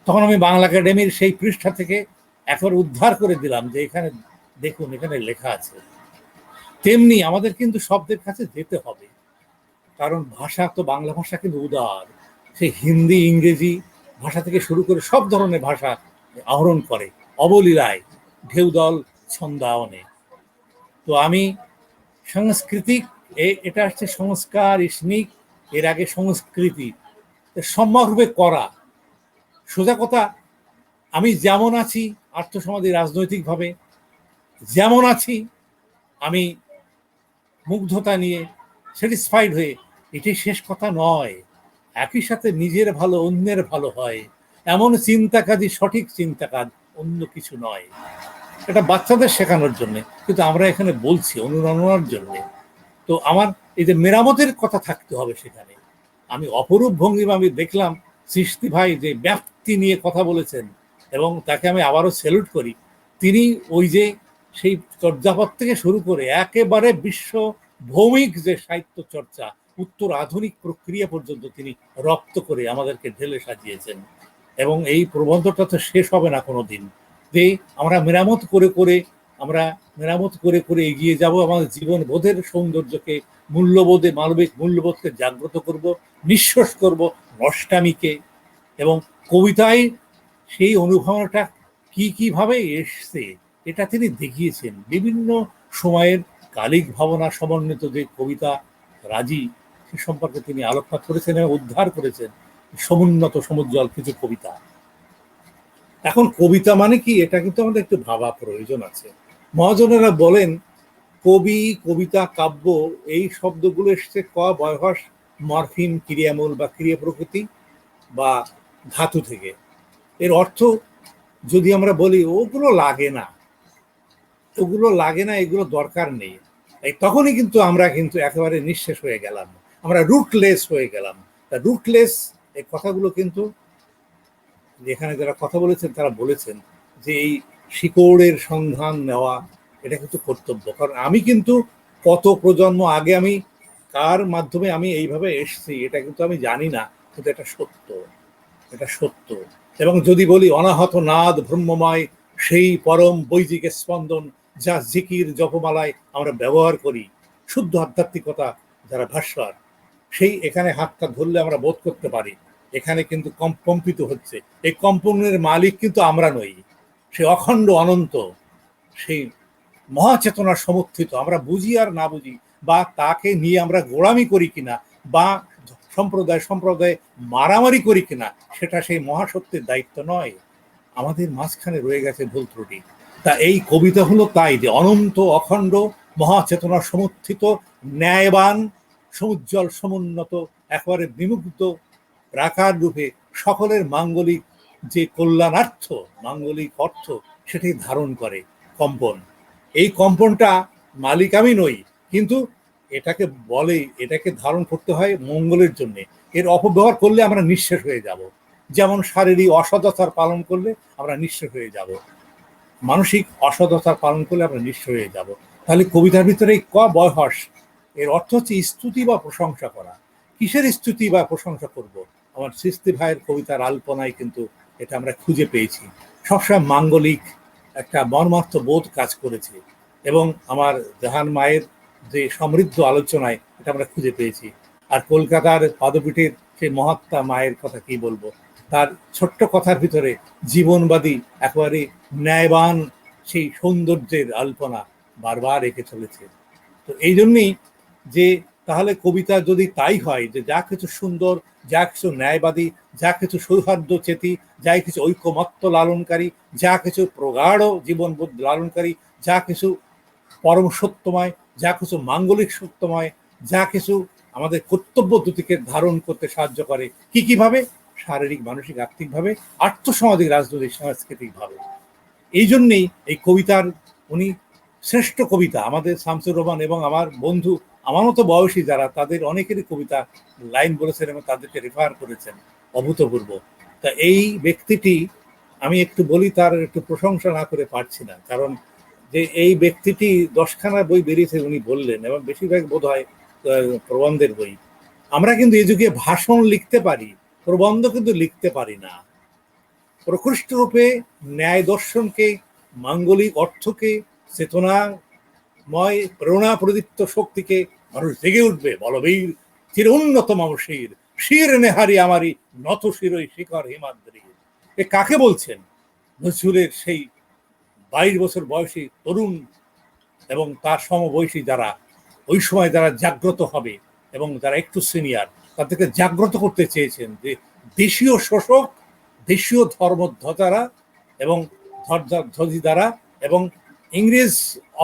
তখন আমি বাংলা একাডেমির সেই পৃষ্ঠা থেকে একবার উদ্ধার করে দিলাম যে এখানে দেখুন, এখানে লেখা আছে। তেমনি আমাদের কিন্তু শব্দের কাছে যেতে হবে, কারণ ভাষা তো, বাংলা ভাষা কিন্তু উদার। সে হিন্দি, ইংরেজি ভাষা থেকে শুরু করে সব ধরনের ভাষা আহরণ করে অবলীলায়, ঢেউদল ছন্দায়নে। তো আমি সাংস্কৃতিক, এটা হচ্ছে সংস্কার, স্নিক, এর আগে সংস্কৃতি, সম্যকরূপে করা। সোজা কথা, আমি যেমন আছি আর্থসমাজে, রাজনৈতিকভাবে যেমন আছি, আমি মুগ্ধতা নিয়ে, স্যাটিসফাইড হয়ে, এটাই শেষ কথা নয়। একই সাথে নিজের ভালো, অন্যের ভালো হয়, এমন চিন্তা কাজই সঠিক চিন্তা কাজ, অন্য কিছু নয়। এটা বাচ্চাদের শেখানোর জন্য, কিন্তু আমরা এখানে বলছি অনুরণনার জন্য। তো আমার এই যে মেরামতের কথা থাকতে হবে সেখানে। আমি অপরূপ ভঙ্গিমা আমি দেখলাম সৃষ্টি ভাই যে ব্যাপ্তি নিয়ে কথা বলেছেন, এবং তাকে আমি আবারও স্যালুট করি। তিনি ওই যে সেই চর্যাপদ থেকে শুরু করে একেবারে বিশ্ব ভৌমিক যে সাহিত্য চর্চা, উত্তর আধুনিক প্রক্রিয়া পর্যন্ত তিনি রপ্ত করে আমাদেরকে ঢেলে সাজিয়েছেন। এবং এই প্রবন্ধটা তো শেষ হবে না কোনোদিন, যে আমরা মেরামত করে এগিয়ে যাব, আমাদের জীবন বোধের সৌন্দর্যকে, মূল্যবোধে, মানবিক মূল্যবোধকে জাগ্রত করব, নিঃশ্বাস করব নষ্টামিকে। এবং কবিতায় সেই অনুভবটা কিভাবে এসছে এটা তিনি দেখিয়েছেন। বিভিন্ন সময়ের কালিক ভাবনা সমন্বিত যে কবিতা রাজি, সে সম্পর্কে তিনি আলোকপাত করেছেন এবং উদ্ধার করেছেন সমুন্নত সমুজ্জ্বল কিছু কবিতা। এখন কবিতা মানে কি, এটা কিন্তু আমাদের একটু ভাবা প্রয়োজন আছে। মহাজনেরা বলেন কবি, কবিতা, কাব্য, এই শব্দগুলো এসছে বয়স, মরফিম, ক্রিয়ামূল বা ক্রিয়া প্রকৃতি বা ধাতু থেকে। এর অর্থ যদি আমরা বলি ওগুলো লাগে না, এগুলো দরকার নেই, তখনই কিন্তু আমরা কিন্তু একেবারে নিঃশেষ হয়ে গেলাম, আমরা রুটলেস হয়ে গেলাম। তা রুটলেস এই কথাগুলো কিন্তু এখানে যারা কথা বলেছেন তারা বলেছেন যে এই শিকড়ের সন্ধান নেওয়া, এটা কিন্তু কর্তব্য। কারণ আমি কিন্তু কত প্রজন্ম আগে আমি কার মাধ্যমে আমি এইভাবে এসেছি এটা কিন্তু আমি জানি না, কিন্তু এটা সত্য, এটা সত্য। এবং যদি বলি অনাহত নাদ ব্রহ্মময় সেই পরম বৈদিক স্পন্দন যা জিকির জপমালায় আমরা ব্যবহার করি, শুদ্ধ আধ্যাত্মিকতা যারা ভাস্বর, সেই এখানে হাতটা ধরলে আমরা বোধ করতে পারি এখানে কিন্তু কম্পিত হচ্ছে। এই কম্পনের মালিক কিন্তু আমরা নই, সে অখণ্ড অনন্ত, সেই মহাচেতনার সমর্থিত। আমরা বুঝি আর না বুঝি, বা তাকে নিয়ে আমরা গোড়ামি করি কিনা, বা সম্প্রদায় সম্প্রদায় মারামারি করি কিনা, সেটা সেই মহাসত্যের দায়িত্ব নয়, আমাদের মাঝখানে রয়ে গেছে ভুল ত্রুটি। তা এই কবিতা হলো তাই, যে অনন্ত অখণ্ড মহাচেতনার সমর্থিত, ন্যায়বান, সমুজ্জ্বল সমুন্নত, একেবারে বিমুগ্ধ প্রাকার রূপে সকলের মাঙ্গলিক যে কল্যাণার্থ, মাঙ্গলিক অর্থ সেটাই ধারণ করে কম্পন। এই কম্পনটা মালিক আমি নই, কিন্তু এটাকে বলে, এটাকে ধারণ করতে হয় মঙ্গলের জন্য। এর অপব্যবহার করলে আমরা নিঃশেষ হয়ে যাব। যেমন শারীরিক অসদাচার পালন করলে আমরা নিঃশেষ হয়ে যাব, মানসিক অসদাচার পালন করলে আমরা নিঃশেষ হয়ে যাব। তাহলে কবিতার ভিতরে ক বয়স, এর অর্থ হচ্ছে স্তুতি বা প্রশংসা করা। কিসের স্তুতি বা প্রশংসা করব? আমার সৃষ্টি ভাইয়ের কবিতার আলপনায় কিন্তু এটা আমরা খুঁজে পেয়েছি। সবসময় মাঙ্গলিক একটা মর্মার্থ বোধ কাজ করেছে, এবং আমার জাহান মায়ের যে সমৃদ্ধ আলোচনায় এটা আমরা খুঁজে পেয়েছি। আর কলকাতার পদপীঠের সেই মহাত্মা মায়ের কথা কি বলবো, তার ছোট্ট কথার ভিতরে জীবনবাদী একেবারে ন্যায়বান সেই সৌন্দর্যের আলপনা বারবার এঁকে চলেছে। তো এই জন্যই যে তাহলে কবিতা যদি তাই হয়, যে যা কিছু সুন্দর, যা কিছু ন্যায়বাদী, যা কিছু সৌহার্দ্য চেতি, যা কিছু ঐক্যমত্য লালনকারী, যা কিছু প্রগাঢ় জীবনবোধ লালনকারী, যা কিছু পরম সত্যময়, যা কিছু মাঙ্গলিক সত্যময়, যা কিছু আমাদের কর্তব্য দুটিকে ধারণ করতে সাহায্য করে, কি কিভাবে? শারীরিক, মানসিক, আর্থিকভাবে, আর্থসামাজিক, রাজনৈতিক, সাংস্কৃতিকভাবে। এই জন্যেই এই কবিতার উনি শ্রেষ্ঠ কবিতা। আমাদের শামসুর রহমান এবং আমার বন্ধু, আমার মতো বয়সী যারা, তাদের অনেকেরই কবিতা লাইন বলেছেন এবং তাদেরকে রেফার করেছেন, অভূতপূর্ব। তা এই ব্যক্তিটি, আমি একটু বলি, তার একটু প্রশংসা না করে পারছি না, কারণ যে এই ব্যক্তিটি 10খানা বই বেরিয়েছে উনি বললেন, এবং বেশিরভাগ বোধ হয় প্রবন্ধের বই। আমরা কিন্তু এই যুগে ভাষণ লিখতে পারি, প্রবন্ধ কিন্তু লিখতে পারি না। প্রকৃষ্ট রূপে ন্যায় দর্শনকে, মাঙ্গলিক অর্থকে, চেতনাময় প্রেরণা প্রদীপ্ত শক্তিকে মানুষ জেগে উঠবে, বলবীর চির উন্নত মানসীর শির নেহারি আমারই নত শিরই শিখর হিমাদ্রি। এ কাকে বলছেন? নজরুলের সেই 22 বছর বয়সী তরুণ এবং তার সমবয়সী যারা, ওই সময় যারা জাগ্রত হবে এবং যারা একটু সিনিয়র, তাদেরকে জাগ্রত করতে চেয়েছেন যে দেশীয় শোষক, দেশীয় ধর্মধ্বজারা এবং ধ্বজি দ্বারা, এবং ইংরেজ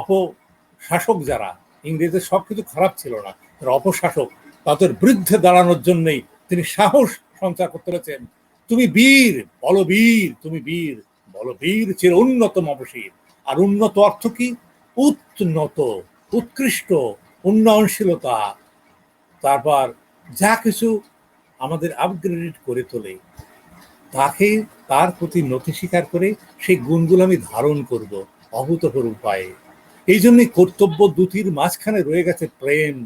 অপশাসক যারা, ইংরেজের সব কিছু খারাপ ছিল না, তারা অপশাসক, তাদের বিরুদ্ধে দাঁড়ানোর জন্যই তিনি সাহস সঞ্চার করতে পেরেছেন। তুমি বীর, বলবীর, তুমি বীর, বলবীর চির উন্নত মবশীর। আর উন্নত অর্থ কি? উন্নত, উৎকৃষ্ট, উন্নয়নশীলতা, তারপর যা কিছু আমাদের আপগ্রেড করে তোলে, তাকে, তার প্রতি নথি স্বীকার করে সেই গুণগুলো আমি ধারণ করব অভূতপূর্ব উপায়ে। এই জন্যই কর্তব্য দুটির মাঝখানে রয়ে গেছে প্রেম,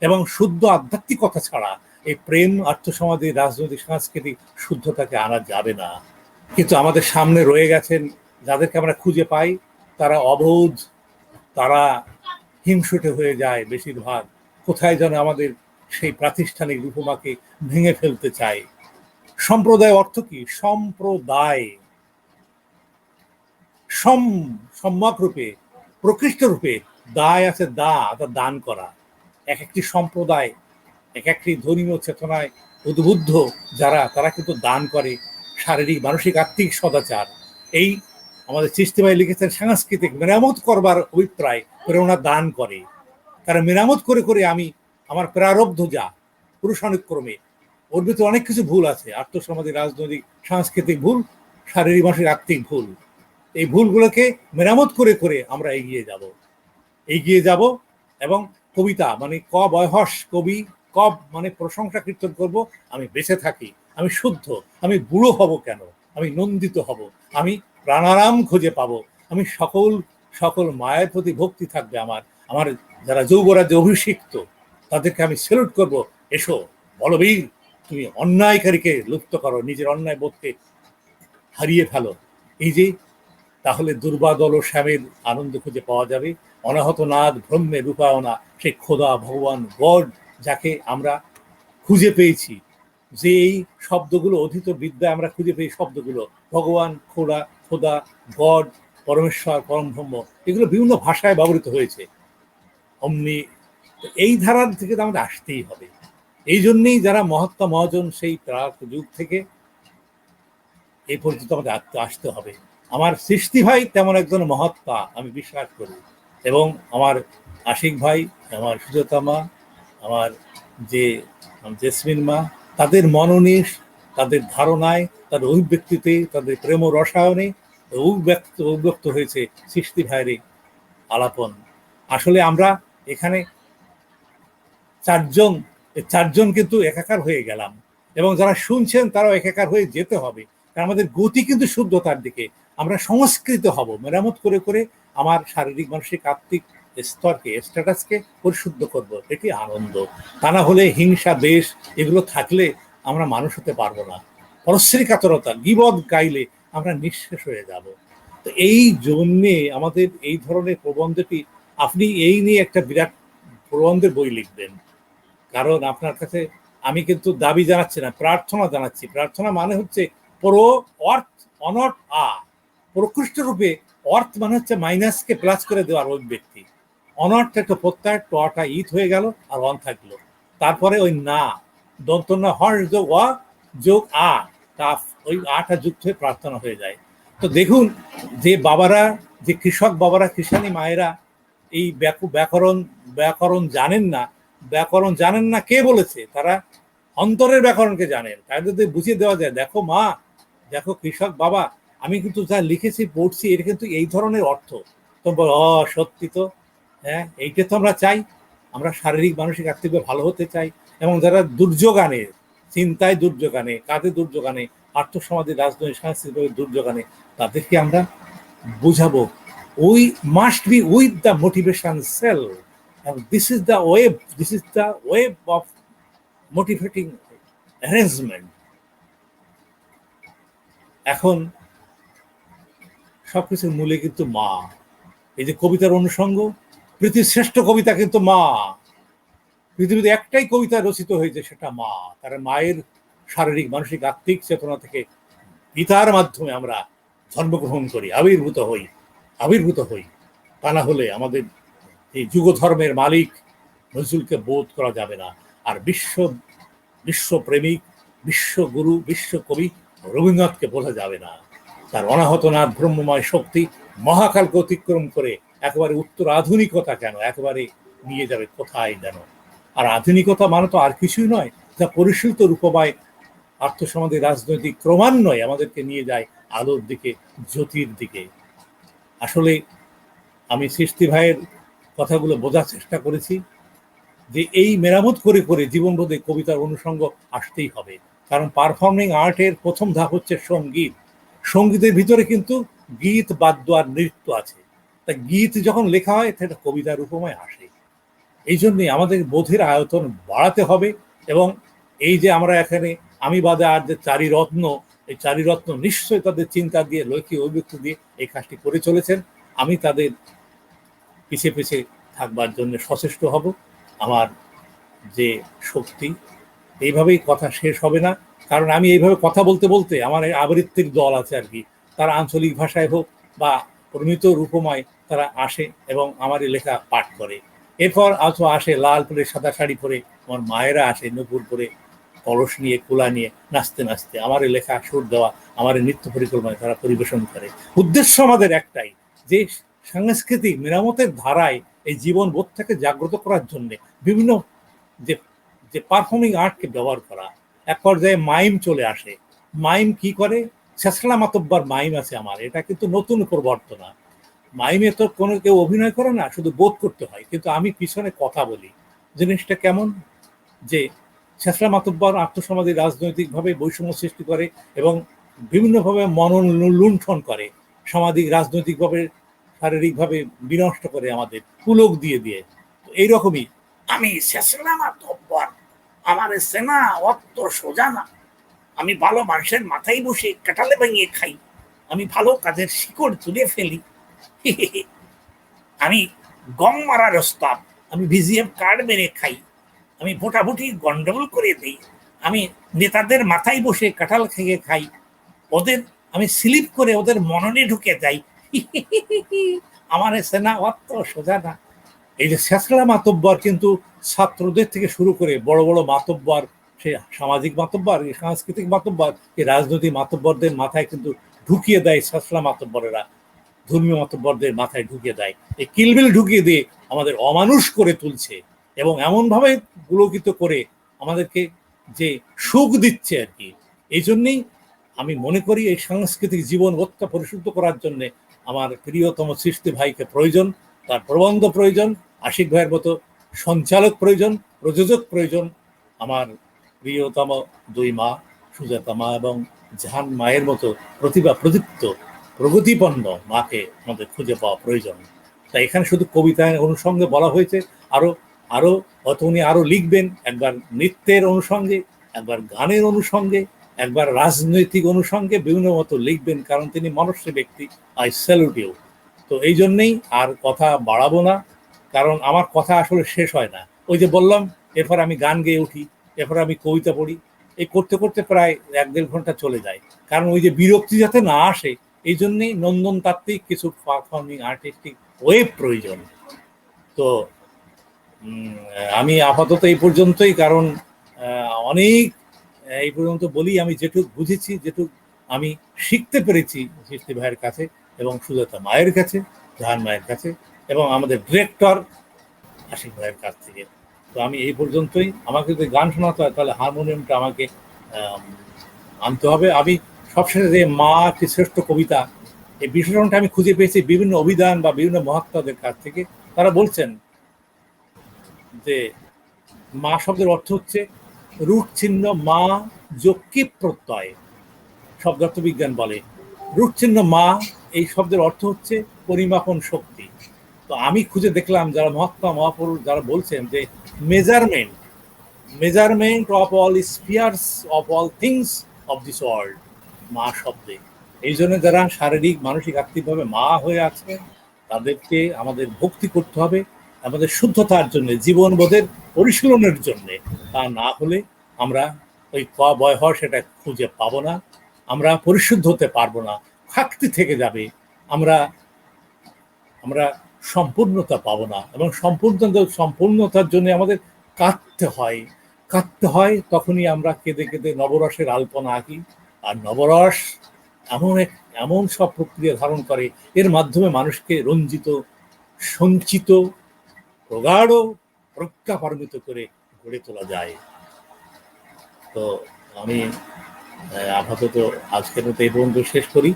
এবং শুদ্ধ আধ্যাত্মিকতা ছাড়া এই প্রেম, আর্থসমাজের, রাজনৈতিক, সাংস্কৃতিক শুদ্ধতাকে আনা যাবে না। কিন্তু আমাদের সামনে রয়ে গেছেন যাদেরকে আমরা খুঁজে পাই, তারা অবোধ, তারা হিংসুটে হয়ে যায় বেশিরভাগ। কোথায় যেন আমাদের সেই প্রাতিষ্ঠানিক রূপমাকে ভেঙে ফেলতে চায়। সম্প্রদায় অর্থ কি? সম্প্রদায়, সম্যক রূপে, প্রকৃষ্ট রূপে দায় আছে, দান করা। এক একটি সম্প্রদায়, এক একটি ধর্মীয় চেতনায় উদ্বুদ্ধ যারা, তারা কিন্তু দান করে, শারীরিক, মানসিক, আত্মিক সদাচার। এই আমাদের চিশতি ভাই লিখেছেন সাংস্কৃতিক মেরামত করবার অভিপ্রায় প্রেরণা দান করে। তারা মেরামত করে করে আমি আমার প্রারব্ধ যা পুরুষানুক্রমে, ওর ভিতরে অনেক কিছু ভুল আছে, আর্থসামাজিক, রাজনৈতিক, সাংস্কৃতিক ভুল, শারীরিক, মানসিক, আত্মিক ভুল। এই ভুলগুলোকে মেরামত করে করে আমরা এগিয়ে যাব। এবং কবিতা মানে ক বয়স, কবি ক মানে প্রশংসা কীর্তন করব, আমি বেঁচে থাকি, আমি শুদ্ধ, আমি বুড়ো হব কেন, আমি নন্দিত হব, আমি প্রাণারাম খুঁজে পাবো, আমি সকল সকল মায়ের প্রতি ভক্তি থাকবে আমার। আমার যারা যৌবরাজ্যে অভিষিক্ত তাদেরকে আমি স্যালুট করব, এসো বলবীর, তুমি অন্যায়কারীকে লুপ্ত করো, নিজের অন্যায় বোধকে হারিয়ে ফেলো। এই যে তাহলে দুর্বাদল ও শ্যামের আনন্দ খুঁজে পাওয়া যাবে। অনাহত নাদ ব্রহ্মে রূপায়না, সেই খোদা ভগবান গড যাকে আমরা খুঁজে পেয়েছি, যে এই শব্দগুলো অধীত বিদ্যায় আমরা খুঁজে পেয়ে শব্দগুলো ভগবান, খোদা, খোদা, গড, পরমেশ্বর, পরমব্রহ্ম, এগুলো বিভিন্ন ভাষায় ব্যবহৃত হয়েছে। অমনি এই ধারার থেকে তো আমাদের আসতেই হবে। এই জন্যেই যারা মহাত্মা মহাজন সেই প্রাক যুগ থেকে এই পর্যন্ত আমাদের আসতে হবে। আমার সৃষ্টি ভাই তেমন একজন মহাত্মা আমি বিশ্বাস করি, এবং আমার আশিক ভাই, আমার সুজাতা মা, আমার যে জেসমিন মা, তাদের মনোনিশ, তাদের ধারণায়, তাদের অভিব্যক্তিতে, তাদের প্রেম রসায়নে অভিব্যক্ত হয়েছে সৃষ্টি ভাইয়ের আলাপন। আসলে আমরা এখানে চারজন কিন্তু একাকার হয়ে গেলাম, এবং যারা শুনছেন তারাও একাকার হয়ে যেতে হবে, কারণ আমাদের গতি কিন্তু শুদ্ধতার দিকে। আমরা সংস্কৃত হব, মেরামত করে করে আমার শারীরিক মানসিক আত্মিক স্তরকে, স্ট্যাটাসকে পরিশুদ্ধ করব, এটি আনন্দ। তা না হলে হিংসা, দেশ, এগুলো থাকলে আমরা মানুষ হতে পারবো না। পরশ্রী কাতরতা, গীবত গাইলে আমরা নিঃশেষ হয়ে যাব। তো এই জন্যে আমাদের এই ধরনের প্রবন্ধটি, আপনি এই নিয়ে একটা বিরাট প্রবন্ধের বই লিখবেন, কারণ আপনার কাছে আমি কিন্তু দাবি জানাচ্ছি না, প্রার্থনা জানাচ্ছি। প্রার্থনা মানে হচ্ছে অর্থ অনট প্রকৃষ্ট রূপে অর্থ মানে হচ্ছে মাইনাসকে প্লাস করে দেওয়ার ওই ব্যক্তি। অনর্থ একটা প্রত্যয়, টটা ইথ হয়ে গেল আর অন থাকলো, তারপরে ওই না দন্ত না হর্ষ যোগ যোগ কাফ, ওই আটা যুক্ত হয়ে প্রার্থনা হয়ে যায়। তো দেখুন, যে বাবারা, যে কৃষক বাবারা, কৃষানি মায়েরা এই ব্যাকরণ জানেন না কে বলেছে? তারা অন্তরের ব্যাকরণকে জানেন। তাদের যদি বুঝিয়ে দেওয়া যায়, দেখো মা, দেখো কৃষক বাবা, আমি কিন্তু যা লিখেছি পড়ছি এটা কিন্তু এই ধরনের অর্থ, তো সত্যি তো, হ্যাঁ, এইটা তো আমরা চাই। আমরা শারীরিক মানসিক আর্থিকভাবে ভালো হতে চাই, এবং যারা দুর্যোগানে, চিন্তায় দুর্যোগানে, কাজে দুর্যোগানে, আর্থসমাজের, রাজনৈতিক, সাংস্কৃতিক দুর্যোগানে, তাদেরকে আমরা বুঝাবো we must be with the motivation cell, and this is the web of motivating arrangement. এখন সবকিছুর মূলে কিন্তু মা। এই যে কবিতার অনুষঙ্গ, পৃথিবীর শ্রেষ্ঠ কবিতা কিন্তু মা। পৃথিবীতে একটাই কবিতা রচিত হয়েছে, সেটা মা। কারণ মায়ের শারীরিক মানসিক আত্মিক চেতনা থেকে পিতার মাধ্যমে আমরা জন্মগ্রহণ করি, আবির্ভূত হই। তা না হলে আমাদের এই যুগধর্মের মালিক নজরুলকে বোধ করা যাবে না। আর বিশ্বপ্রেমিক, বিশ্বগুরু, বিশ্বকবি রবীন্দ্রনাথকে বোঝা যাবে না। তার অনাহতনাথ ব্রহ্মময় শক্তি মহাকালকে অতিক্রম করে একেবারে উত্তর আধুনিকতা কেন, একেবারে নিয়ে যাবে কোথায় যেন। আর আধুনিকতা মানে তো আর কিছুই নয়, যা পরিশীলিত রূপময় আর্থসমাজের রাজনৈতিক ক্রমান্বয়ে আমাদেরকে নিয়ে যায় আলোর দিকে, জ্যোতির দিকে। আসলে আমি সৃষ্টি ভাইয়ের কথাগুলো বোঝার চেষ্টা করেছি, যে এই মেরামত করে করে জীবনবোধে কবিতার অনুষঙ্গ আসতেই হবে। কারণ পারফর্মিং আর্টের প্রথম ধাপ হচ্ছে সঙ্গীত। সঙ্গীতের ভিতরে কিন্তু গীত, বাদ্য আর নৃত্য আছে। তাই গীত যখন লেখা হয় সেটা কবিতার উপমায় আসে। এই জন্যে আমাদের বোধের আয়তন বাড়াতে হবে। এবং এই যে আমরা এখানে আমি বাদে আর যে চারি রত্ন, এই চারি রত্ন নিশ্চয়ই তাদের চিন্তা দিয়ে, লৈখিক অভিব্যক্তি দিয়ে এই কাজটি করে চলেছেন। আমি তাদের পিছিয়ে পিছিয়ে থাকবার জন্য সচেষ্ট হব। আমার যে শক্তি, এইভাবেই কথা শেষ হবে না, কারণ আমি এইভাবে কথা বলতে বলতে আমার আবৃত্তির দল আছে আর কি, তারা আঞ্চলিক ভাষায় হোক বা প্রমিত রূপময় তারা আসে এবং আমার লেখা পাঠ করে। এরপর আসে লাল পরে, সাদা শাড়ি পরে আমার মায়েরা আসে, নূপুর পরে, কলস নিয়ে, কুলা নিয়ে, নাচতে নাচতে আমার লেখা সুর দেওয়া, আমার নৃত্য পরিকল্পনায় তারা পরিবেশন করে। উদ্দেশ্য আমাদের একটাই, যে সাংস্কৃতিক মেরামতের ধারায় এই জীবন বোধটাকে জাগ্রত করার জন্য বিভিন্ন যে পারফর্মিং আর্টকে ব্যবহার করা। এক পর্যায়ে মাইম চলে আসে। মাইম কি করে? শেষলা মাতব্বার মাইম আছে আমার, এটা কিন্তু নতুন প্রবর্তনা। মাইমে তো কোনো কেউ অভিনয় করে না, শুধু বোধ করতে হয়, কিন্তু আমি পিছনে কথা বলি। জিনিসটা কেমন? যে শেষলা মাতব্বর আর্থসমাজে রাজনৈতিকভাবে বৈষম্য সৃষ্টি করে এবং বিভিন্নভাবে মনন লুণ্ঠন করে, সামাজিক রাজনৈতিকভাবে শারীরিকভাবে বিনষ্ট করে আমাদের পুলক দিয়ে দিয়ে। এইরকমই আমি শেষলাম তব্বর, আমার সেনা অত সোজা না, আমি ভালো মানুষের মাথায় বসে কাঁঠালে ভেঙে খাই, আমি ভালো কাজের শিকড় তুলে ফেলি, আমি গম মারার ওস্তাদ, আমি ভিজিএফ কার্ড মেরে খাই, আমি ভোটাভুটি গন্ডগোল করে দিই, আমি নেতাদের মাথায় বসে কাঁঠাল খেয়ে খাই, ওদের আমি স্লিপ করে ওদের মননে ঢুকে যাই, আমার সেনা অত সোজা না। এই যে শেষলা মাতব্বর কিন্তু ছাত্রদের থেকে শুরু করে বড় বড় মাতব্বর, সে সামাজিক মাতব্বর, সাংস্কৃতিক মাতব্বর, এই রাজনৈতিক মাতব্বরদের মাথায় কিন্তু ঢুকিয়ে দেয় শেষলা মাতব্বরেরা, ধর্মীয় মাতব্বরদের মাথায় ঢুকিয়ে দেয়, এই কিলবিল ঢুকিয়ে দিয়ে আমাদের অমানুষ করে তুলছে এবং এমনভাবে পুলকিত করে আমাদেরকে যে সুখ দিচ্ছে আর কি। এই জন্যেই আমি মনে করি এই সাংস্কৃতিক জীবন হত্যা পরিশুদ্ধ করার জন্য আমার প্রিয়তম সৃষ্টি ভাইকে প্রয়োজন, তার প্রবন্ধ প্রয়োজন, আশিক ভাইয়ের মতো সঞ্চালক প্রয়োজন, প্রযোজক প্রয়োজন, আমার প্রিয়তম দুই মা সুজাতা মা এবং জাহান মায়ের মতো প্রতিভা প্রদীপ্ত প্রগতিপন্ন মাকে আমাদের খুঁজে পাওয়া প্রয়োজন। তাই এখানে শুধু কবিতার অনুষঙ্গে বলা হয়েছে, আরো আরো হয়তো উনি আরো লিখবেন, একবার নৃত্যের অনুষঙ্গে, একবার গানের অনুষঙ্গে, একবার রাজনৈতিক অনুষঙ্গে, বিভিন্ন মতো লিখবেন, কারণ তিনি মনস্বী ব্যক্তি। I salute you. তো এই জন্যেই আর কথা বাড়াবো না, কারণ আমার কথা আসলে শেষ হয় না। ওই যে বললাম, এরপর আমি গান গেয়ে উঠি, এরপর আমি কবিতা পড়ি, এই করতে করতে প্রায় 1-1.5 ঘন্টা চলে যায়। কারণ ওই যে বিরক্তি যাতে না আসে, এই জন্যেই নন্দন তাত্ত্বিক কিছু পারফর্মিং আর্টিস্টিক ওয়েব প্রয়োজন। তো আমি আপাতত এই পর্যন্তই, কারণ অনেক এই পর্যন্ত বলি, আমি যেটুক বুঝেছি, যেটুক আমি শিখতে পেরেছি সৃষ্টি ভাইয়ের কাছে এবং সুজাতা মায়ের কাছে, জাহান মায়ের কাছে এবং আমাদের ডিরেক্টর আশিক ভাইয়ের কাছ থেকে। তো আমি এই পর্যন্তই। আমাকে যদি গান শোনাতে হয় তাহলে হারমোনিয়ামটা আমাকে আনতে হবে। আমি সবশেষে যে মা একটি শ্রেষ্ঠ কবিতা, এই বিশেষণটা আমি খুঁজে পেয়েছি বিভিন্ন অভিধান বা বিভিন্ন মহাত্মাদের কাছ থেকে। তারা বলছেন যে মা শব্দের অর্থ হচ্ছে রুট চিহ্ন মা যোগ কি প্রত্যয়, শব্দার্থ বিজ্ঞান বলে রুট চিহ্ন মা, এই শব্দের অর্থ হচ্ছে পরিমাপন শক্তি। তো আমি খুঁজে দেখলাম যারা মহাত্মা মহাপুরুষ যারা বলছেন যে measurement of all spheres of all things of this world, মা শব্দে। এই জন্য যারা শারীরিক মানসিক আর্থিকভাবে মা হয়ে আছে তাদেরকে আমাদের ভক্তি করতে হবে, আমাদের শুদ্ধতার জন্য, জীবনবোধের পরিশীলনের জন্য। তা না হলে আমরা ওই বয় হয় সেটা খুঁজে পাবো না, আমরা পরিশুদ্ধ হতে পারবো না, খাকতি থেকে যাবে, আমরা সম্পূর্ণতা পাবো না। এবং সম্পূর্ণতার জন্য আমাদের কাঁদতে হয়, তখনই আমরা কেঁদে কেঁদে নবরসের আলপনা আঁকি। আর নবরস এমন সব প্রক্রিয়া ধারণ করে, এর মাধ্যমে মানুষকে রঞ্জিত, সঞ্চিত, প্রগাঢ়, প্রজ্ঞাপার্মিত করে গড়ে তোলা যায়। তো আমি আপাতত আজকের মতো এই পর্যন্ত শেষ করি।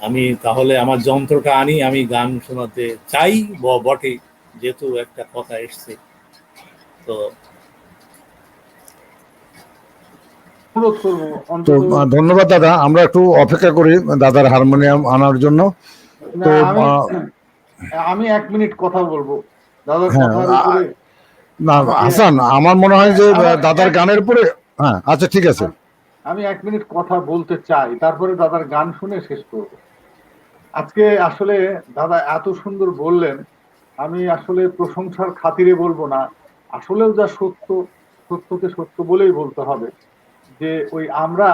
আমি তাহলে আমার যন্ত্রটা আনি, আমি গান শোনাতে চাই বটে, যেহেতু একটা কথা এসছে। তো ধন্যবাদ দাদা, আমরা একটু অপেক্ষা করি দাদার হারমোনিয়াম আনার জন্য। তো আমি 1 মিনিট কথা বলবো দাদার কথার উপরে। না হাসান, আমার মনে হয় যে দাদার গানের উপরে, হ্যাঁ আচ্ছা ঠিক আছে, আমি 1 মিনিট কথা বলতে চাই, তারপরে দাদার গান শুনে শেষ করব। আজকে আসলে দাদা এত সুন্দর বললেন, আমি আসলে প্রশংসার খাতিরে বলবো না, আসলেও যা সত্য, সত্যকে সত্য বলেই বলতে হবে। যে ওই আমরা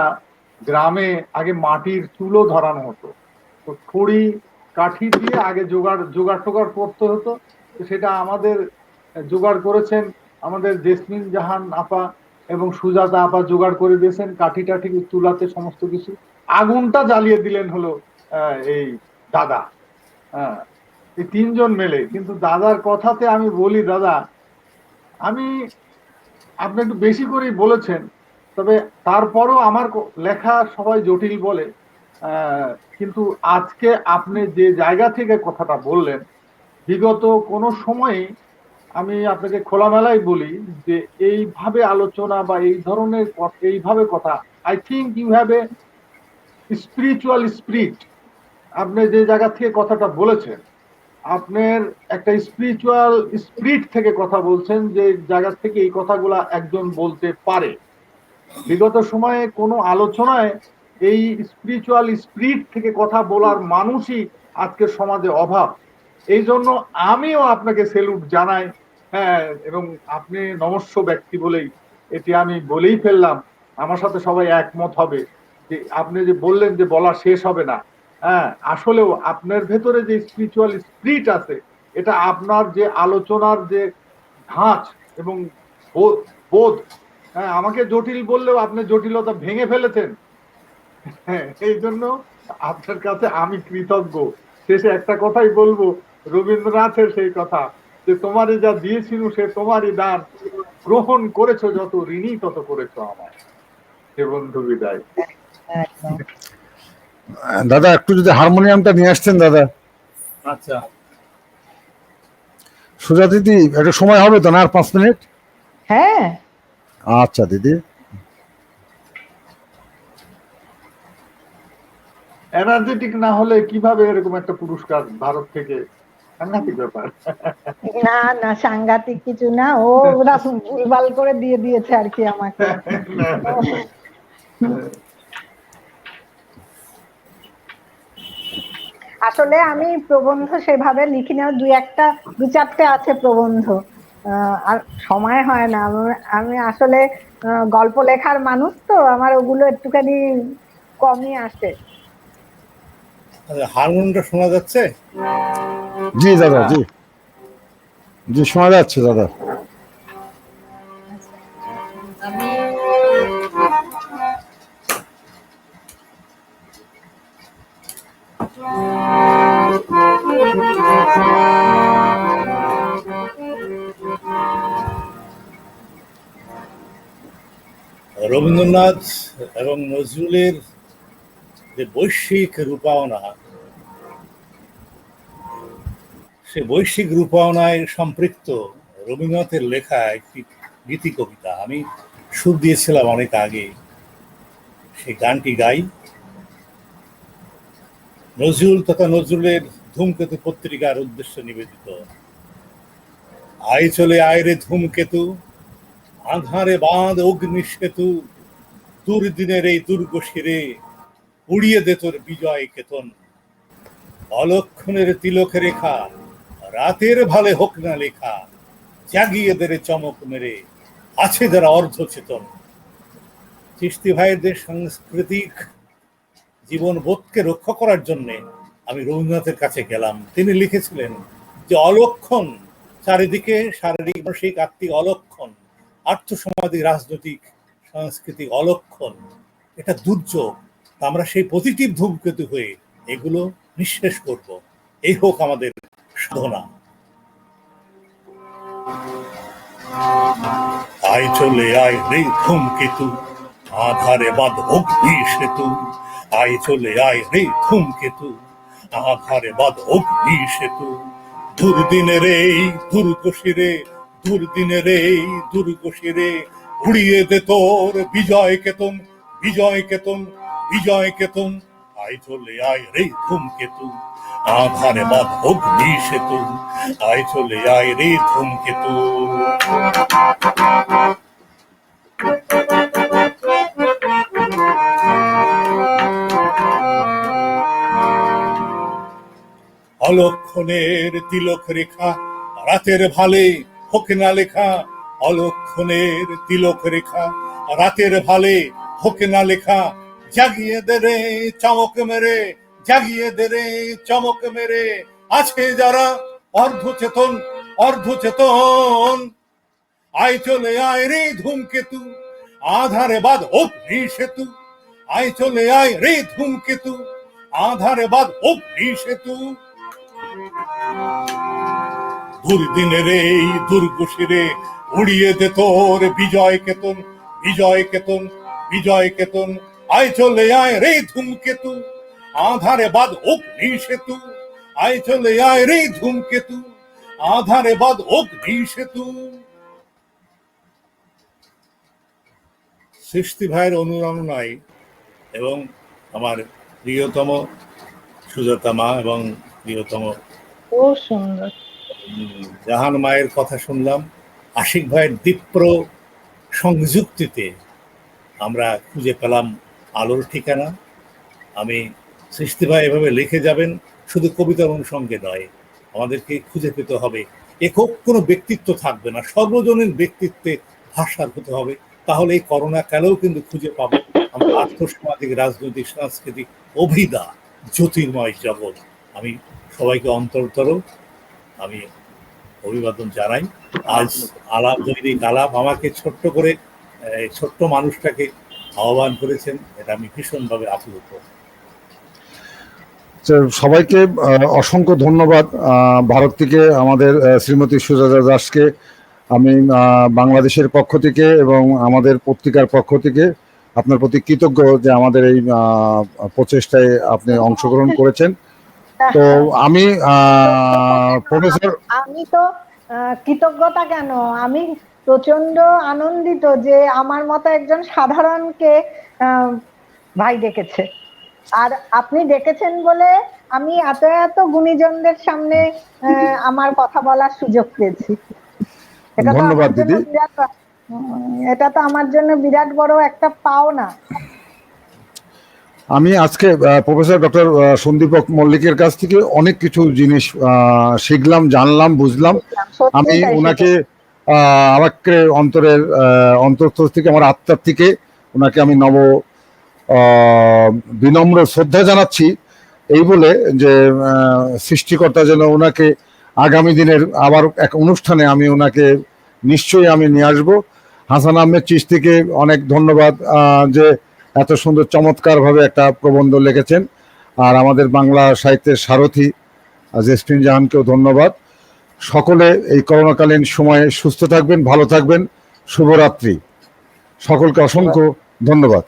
গ্রামে আগে মাটির চুলো ধরানো হতো, তো খড়ি কাঠি দিয়ে আগে জোগাড় টোগাড় করতে হতো। সেটা আমাদের জোগাড় করেছেন আমাদের জেসমিন জাহান আপা এবং সুজাতা আপা, জোগাড় করে দিয়েছেন কাঠি টাঠি চুলাতে সমস্ত কিছু। আগুনটা জ্বালিয়ে দিলেন হলো এই দাদা, হ্যাঁ, এই 3 জন মেলে। কিন্তু দাদার কথাতে আমি বলি, দাদা আপনি একটু বেশি করেই বলেছেন, তবে তারপরও আমার লেখা সবাই জটিল বলে, কিন্তু আজকে আপনি যে জায়গা থেকে কথাটা বললেন, বিগত কোনো সময়ে আমি আপনাকে খোলামেলাই বলি যে এইভাবে আলোচনা বা এই ধরনের এইভাবে কথা, I think you have a spiritual spirit. আপনি যে জায়গা থেকে কথাটা বলেছেন, আপনার একটা স্পিরিচুয়াল স্পিরিট থেকে কথা বলছেন, যে জায়গা থেকে এই কথাগুলা একজন বলতে পারে। বিগত সময়ে কোনো আলোচনায় এই স্পিরিচুয়াল স্পিরিট থেকে কথা বলার মানুষই আজকের সমাজে অভাব। এই জন্য আমিও আপনাকে সেলুট জানাই। হ্যাঁ, এবং আপনি নমস্য ব্যক্তি বলেই এটি আমি বলেই ফেললাম। আমার সাথে সবাই একমত হবে যে আপনি যে বললেন যে বলা শেষ হবে না, হ্যাঁ, আসলেও আপনার ভেতরে যে স্পিরিচুয়াল স্পিরিট আছে, এটা আপনার যে আলোচনার যে ধাঁচ এবং বোধ, হ্যাঁ, আমাকে জটিল বললেও আপনি জটিলতা ভেঙে ফেলেছেন। হ্যাঁ, এই জন্য আপনার কাছে আমি কৃতজ্ঞ। শেষে একটা কথাই বলবো, রবীন্দ্রনাথের সেই কথা, যে তোমারই যা দিয়েছিল সে তোমারই দান, গ্রহণ করেছো যত, ঋণী তত করেছো আমায়। হে বন্ধু, বিদায়। একদম। দাদা একটু যদি হারমোনিয়ামটা নিয়ে আসতেন দাদা। আচ্ছা, সুজা দিদি একটু সময় হবে তো না, আর 5 মিনিট? হ্যাঁ, আচ্ছা দিদি। এনার্জেটিক না হলে কিভাবে এরকম একটা পুরস্কার ভারত থেকে? সাংঘাতিক ব্যাপার। না না, সাংঘাতিক কিছু না, ও ওরা ভুলভাল করে দিয়ে দিয়েছে আর কি আমাকে। আসলে আমি প্রবন্ধ সেভাবে লিখি না, দু চারটে আছে প্রবন্ধ, আর সময় হয় না। আমি আসলে গল্প লেখার মানুষ, তো আমার ওগুলো একটুখানি কমই আসে। হারমোনিয়ামটা শোনা যাচ্ছে? জি দাদা, জি জি শোনা যাচ্ছে দাদা। আমি রবীন্দ্রনাথ এবং নজরুলের যে বৈশ্বিক রূপায়ণা, সে বৈশ্বিক রূপায়ণায় সম্পৃক্ত রবীন্দ্রনাথের লেখা একটি গীতি কবিতা আমি সুর দিয়েছিলাম অনেক আগে, সেই গানটি গাই। নজরুল তথা নজরুলের ধূমকেতু পত্রিকার উদ্দেশ্যে নিবেদিত। আয় চলে আয় রে ধূমকেতু, আঁধারে বাঁধ অগ্নিসেতু, দুর্দিনের এই দুর্গ শিরে উড়িয়ে দে তোর বিজয় কেতন। অলক্ষণের তিলক রেখা, রাতের ভালে হোক না লেখা, জাগিয়ে দে রে চমক মেরে, আছে যারা অর্ধ চেতন। চিশতি ভাইদের সাংস্কৃতিক জীবন বোধকে রক্ষা করার জন্য আমি রবীন্দ্রনাথের কাছে গেলাম। তিনি লিখেছিলেন যে অলক্ষণ চারিদিকে, শারীরিক মানসিক আত্মিক অলক্ষণ, আর্থসামাজিক রাজনৈতিক সাংস্কৃতিক অলক্ষণ, এটা দুর্যোগ। আমরা সেই পজিটিভ ধূমকেতু হয়ে এগুলো নিঃশেষ করব, এই হোক আমাদের সাধনা। আয় চলে আয় রে ধূমকেতু, আধারে বাঁধ অগ্নি সেতু। আয় চলে আয় রে ধূমকেতু, আধারে বাঁধ অগ্নি সেতু। দুর্দিনের এই দুর্গ শিরে, দুর্দিনের এই দুর্গ শিরে উড়িয়ে দে তোর বিজয় কেতন, বিজয় কেতন, বিজয় কেতন। আয় চলে আয় রে ধূমকেতু, আধারে বাঁধ অগ্নি সেতু। আয় চলে আয় রে ধূমকেতু। অলক্ষণের তিলক রেখা, রাতের ভালে হোক না লেখা। অলক্ষণের তিলক রেখা, রাতের ভালে হোক না লেখা। জাগিয়ে দে রে চমক মেরে, জাগিয়ে দে রে চমক মেরে, আছে যারা অর্ধ চেতন, অর্ধ চেতন। আয় চলে আয় রে ধূমকেতু, আধারে বাঁধ অগ্নি সেতু। আয় চলে আয় রে ধূমকেতু, আধারে বাঁধ অগ্নি সেতু। দুর্দিনের এই দুর্গ শিরে উড়িয়ে দে তোর বিজয় কেতন, বিজয় কেতন, বিজয় কেতন। আয় চলে আয় রে ধূমকেতু, আধারে বাঁধ অগ্নি সেতু। আয় চলে আয় রে ধূমকেতু, আধারে বাঁধ অগ্নি সেতু। সৃষ্টি ভাইয়ের অনুরণনায় এবং আমার প্রিয়তম সুজাতা মা এবং প্রিয়তম খুব সুন্দর। জাহান মায়ের কথা শুনলাম, আশিক ভাইয়ের দীপ্র সংযুক্তিতে আমরা খুঁজে পেলাম আলোর ঠিকানা। আমি সৃষ্টি ভাই এভাবে লিখে যাবেন, শুধু কবিতার অনুষঙ্গে নয়, আমাদেরকে খুঁজে পেতে হবে। একক কোনো ব্যক্তিত্ব থাকবে না, সর্বজনীন ব্যক্তিত্বে ভাষার হতে হবে। তাহলে এই করোনা কালেও কিন্তু খুঁজে পাবো আমরা আর্থসামাজিক, রাজনৈতিক, সাংস্কৃতিক অভিদা জ্যোতির্ময় জগৎ। আমি সবাইকে অন্তরতর আমি অভিবাদন জানাই। আজ আলাপ, দৈনিক আলাপ আমাকে ছোট্ট করে ছোট্ট মানুষটাকে আহ্বান করেছেন, এটা আমি ভীষণভাবে আপ্লুত। সবাইকে অসংখ্য ধন্যবাদ। ভারত থেকে আমাদের শ্রীমতী সুজাতা দাসকে আমি বাংলাদেশের পক্ষ থেকে এবং আমাদের পত্রিকার পক্ষ থেকে আপনার প্রতি কৃতজ্ঞ যে আমাদের এই প্রচেষ্টায় আপনি অংশগ্রহণ করেছেন। তো আমি প্রফেসর, আমি তো কৃতজ্ঞতা কেন, আমি প্রচন্ড আনন্দিত যে আমার মতো একজন সাধারণকে ভাই ডেকেছে। আর আপনি ডেকেছেন বলে আমি এত এত গুণীজনদের সামনে আমার কথা বলার সুযোগ পেয়েছি। ধন্যবাদ দিদি। এটা তো আমার জন্য বিরাট বড় একটা পাওনা। আমি আজকে প্রফেসর ডক্টর সন্দীপ মল্লিকের কাছ থেকে অনেক কিছু জিনিস শিখলাম, জানলাম, বুঝলাম। আমি ওনাকে আমাকে অন্তরের অন্তঃস্থল থেকে, আমার আত্মার থেকে ওনাকে আমি বিনম্র শ্রদ্ধা জানাচ্ছি, এই বলে যে সৃষ্টিকর্তা যেন ওনাকে আগামী দিনের আবার এক অনুষ্ঠানে আমি ওনাকে নিশ্চয়ই আমি নিয়ে আসবো। হাসান আহমেদ চিশতিকে অনেক ধন্যবাদ যে এত সুন্দর চমৎকারভাবে একটা প্রবন্ধ লিখেছেন। আর আমাদের বাংলা সাহিত্যের সারথী জেসমিন জাহানকেও ধন্যবাদ। সকলে এই করোনাকালীন সময়ে সুস্থ থাকবেন, ভালো থাকবেন। শুভরাত্রি, সকলকে অসংখ্য ধন্যবাদ।